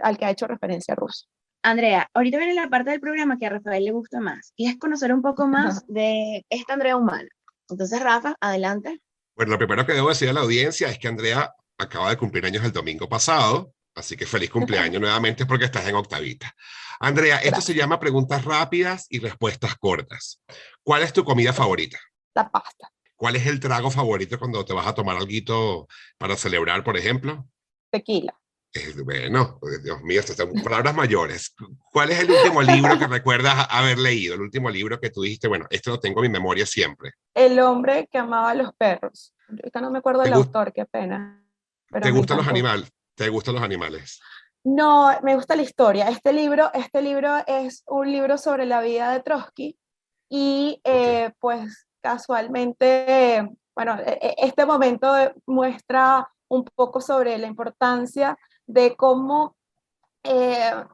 al que ha hecho referencia Rusia. Andrea, ahorita viene la parte del programa que a Rafael le gusta más, y es conocer un poco más de esta Andrea humana. Entonces, Rafa, adelante. Bueno, lo primero que debo decir a la audiencia es que Andrea acaba de cumplir años el domingo pasado, así que feliz cumpleaños nuevamente porque estás en octavita. Andrea, esto se llama preguntas rápidas y respuestas cortas. ¿Cuál es tu comida favorita? La pasta. ¿Cuál es el trago favorito cuando te vas a tomar algo para celebrar, por ejemplo? Tequila. Bueno, Dios mío, estas son palabras mayores. ¿Cuál es el último libro que recuerdas haber leído? El último libro que tú dijiste, bueno, esto lo tengo en mi memoria siempre. El hombre que amaba a los perros. Ahorita no me acuerdo del autor, qué pena. ¿Te gustan los animales? ¿Te gustan los animales? No, me gusta la historia. Este libro es un libro sobre la vida de Trotsky y pues casualmente, bueno, este momento muestra un poco sobre la importancia de cómo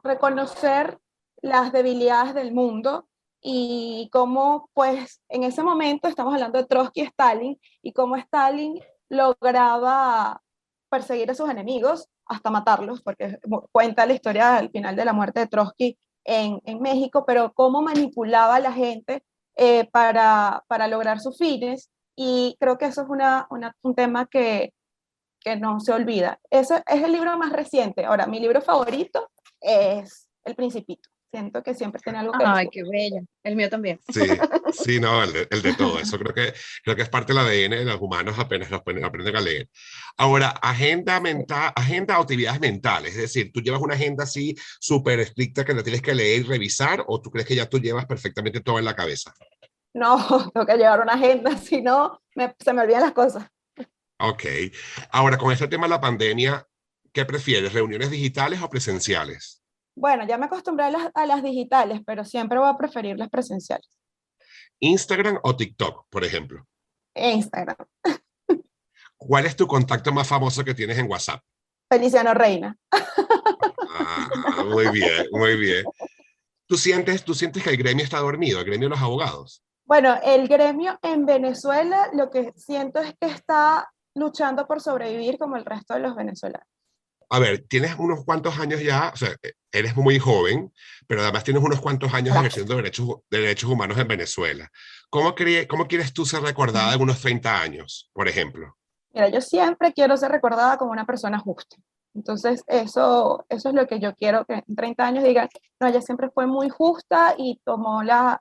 reconocer las debilidades del mundo y cómo, pues, en ese momento estamos hablando de Trotsky y Stalin, y cómo Stalin lograba perseguir a sus enemigos hasta matarlos, porque cuenta la historia al final de la muerte de Trotsky en México, pero cómo manipulaba a la gente para lograr sus fines, y creo que eso es un tema que no se olvida. Ese es el libro más reciente. Ahora, mi libro favorito es El Principito. Siento que siempre tiene algo que decir. Ay, qué bello. El mío también. Sí, sí, no, el de todo. Eso creo que es parte del ADN de los humanos apenas los aprenden a leer. Ahora, agenda mental, agenda o actividades mentales. Es decir, ¿tú llevas una agenda así súper estricta que la tienes que leer y revisar o tú crees que ya tú llevas perfectamente todo en la cabeza? No, tengo que llevar una agenda, si no, se me olvidan las cosas. Ok. Ahora, con este tema de la pandemia, ¿qué prefieres? ¿Reuniones digitales o presenciales? Bueno, ya me acostumbré a las digitales, pero siempre voy a preferir las presenciales. ¿Instagram o TikTok, por ejemplo? Instagram. ¿Cuál es tu contacto más famoso que tienes en WhatsApp? Feliciano Reina. Ah, muy bien, muy bien. ¿Tú sientes que el gremio está dormido, el gremio de los abogados? Bueno, el gremio en Venezuela lo que siento es que está luchando por sobrevivir como el resto de los venezolanos. A ver, tienes unos cuantos años ya, o sea, eres muy joven, pero además tienes unos cuantos años ejerciendo derechos humanos en Venezuela. ¿Cómo quieres tú ser recordada en unos 30 años, por ejemplo? Mira, yo siempre quiero ser recordada como una persona justa. Entonces, eso es lo que yo quiero, que en 30 años digan, no, ella siempre fue muy justa y tomó las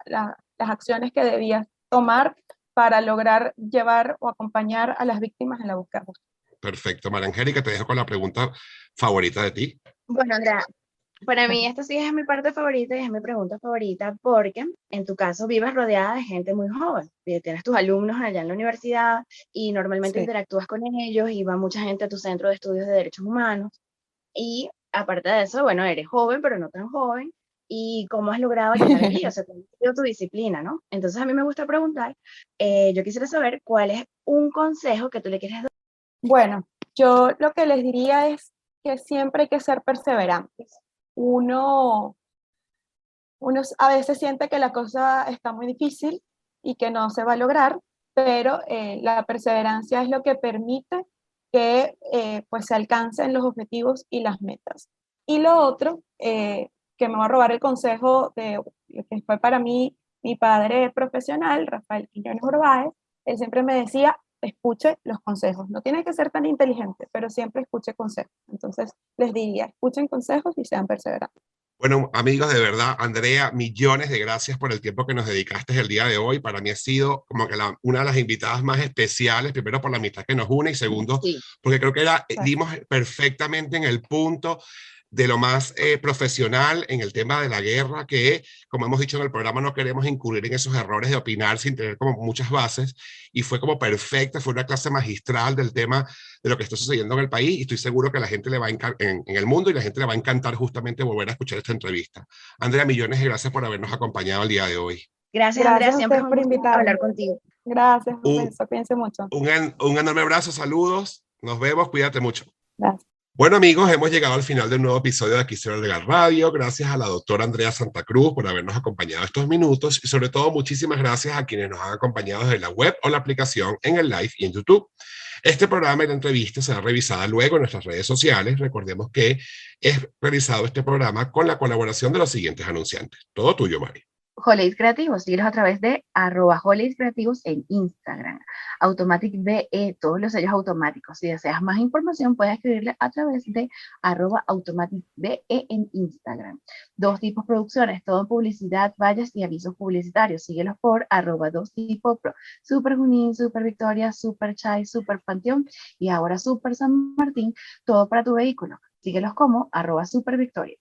acciones que debía tomar para lograr llevar o acompañar a las víctimas en la búsqueda justa. Perfecto. María Angélica, te dejo con la pregunta favorita de ti. Bueno, Andrea, para mí esta sí es mi parte favorita y es mi pregunta favorita porque en tu caso vives rodeada de gente muy joven. Tienes tus alumnos allá en la universidad y normalmente interactúas con ellos y va mucha gente a tu centro de estudios de derechos humanos. Y aparte de eso, bueno, eres joven, pero no tan joven. ¿Y cómo has logrado llegar allí? O sea, ¿cómo ha sido tu disciplina, no? Entonces a mí me gusta preguntar, yo quisiera saber cuál es un consejo que tú le quieres dar. Bueno, yo lo que les diría es que siempre hay que ser perseverantes. Uno a veces siente que la cosa está muy difícil y que no se va a lograr, pero la perseverancia es lo que permite que pues se alcancen los objetivos y las metas. Y lo otro, que me voy a robar el consejo de lo que fue para mí mi padre profesional, Rafael Quiñones Urbáez. Él siempre me decía, escuche los consejos. No tiene que ser tan inteligente, pero siempre escuche consejos. Entonces les diría, escuchen consejos y sean perseverantes. Bueno, amigos, de verdad, Andrea, millones de gracias por el tiempo que nos dedicaste el día de hoy. Para mí ha sido como que una de las invitadas más especiales, primero por la amistad que nos une y segundo, porque creo que dimos perfectamente en el punto de lo más profesional en el tema de la guerra, que como hemos dicho en el programa no queremos incurrir en esos errores de opinar sin tener como muchas bases, y fue como perfecta, fue una clase magistral del tema de lo que está sucediendo en el país, y estoy seguro que a la gente le va a en el mundo, y la gente le va a encantar justamente volver a escuchar esta entrevista. Andrea, millones de gracias por habernos acompañado el día de hoy. Gracias Andrea, siempre es un gusto hablar contigo. Gracias, un beso, cuídense mucho. Un enorme abrazo, saludos, nos vemos, cuídate mucho. Gracias. Bueno, amigos, hemos llegado al final del nuevo episodio de Aquí se habla legal radio. Gracias a la doctora Andrea Santa Cruz por habernos acompañado estos minutos, y sobre todo muchísimas gracias a quienes nos han acompañado desde la web o la aplicación, en el live y en YouTube. Este programa y la entrevista será revisada luego en nuestras redes sociales. Recordemos que es realizado este programa con la colaboración de los siguientes anunciantes. Todo tuyo, Mari. Holidays Creativos, síguelos a través de @Holidays Creativos en Instagram. Automatic BE, todos los sellos automáticos. Si deseas más información, puedes escribirle a través de @Automatic BE en Instagram. Dos Tipos Producciones, todo en publicidad, vallas y avisos publicitarios. Síguelos por @2tipopro. Super Junín, Super Victoria, Super Chai, Super Panteón y ahora Super San Martín, todo para tu vehículo. Síguelos como @Super Victoria.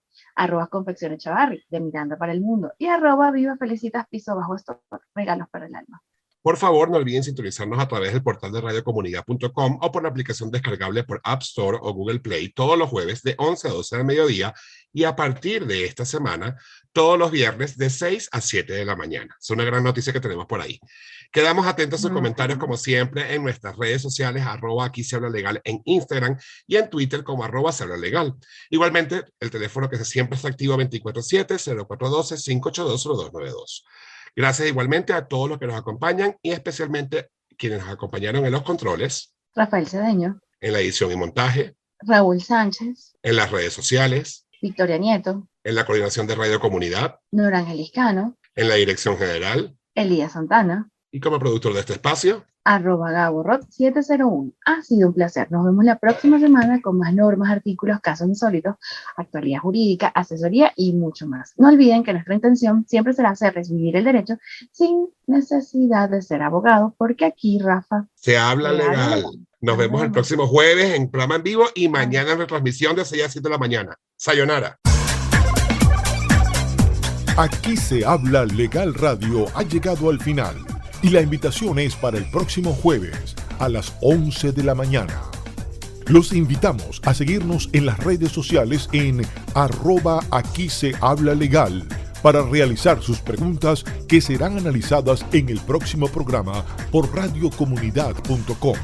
@Confecciones Chavarri, de Miranda para el Mundo, y @Viva Felicitas Piso Bajo Stock, regalos para el alma. Por favor, no olviden sintonizarnos a través del portal de radiocomunidad.com o por la aplicación descargable por App Store o Google Play todos los jueves de 11 a 12 del mediodía, y a partir de esta semana, todos los viernes de 6 a 7 de la mañana. Es una gran noticia que tenemos por ahí. Quedamos atentos a sus comentarios, como siempre, en nuestras redes sociales, @Aquí se habla legal en Instagram y en Twitter como @se habla legal. Igualmente, el teléfono que siempre está activo 24/7, 0412-582-0292. Gracias igualmente a todos los que nos acompañan, y especialmente quienes nos acompañaron en los controles, Rafael Cedeño, en la edición y montaje, Raúl Sánchez, en las redes sociales, Victoria Nieto, en la coordinación de Radio Comunidad, Nora Angeliscano, en la dirección general, Elías Santana, y como productor de este espacio, @GaboRod701. Ha sido un placer. Nos vemos la próxima semana con más normas, artículos, casos insólitos, actualidad jurídica, asesoría y mucho más. No olviden que nuestra intención siempre será hacer recibir el derecho sin necesidad de ser abogado, porque aquí, Rafa, se habla legal. Nos vemos el próximo jueves en programa en vivo y mañana en retransmisión de 6 a 7 de la mañana. Sayonara. Aquí se habla legal radio ha llegado al final, y la invitación es para el próximo jueves a las 11 de la mañana. Los invitamos a seguirnos en las redes sociales en @Aquí se habla legal para realizar sus preguntas, que serán analizadas en el próximo programa por radiocomunidad.com.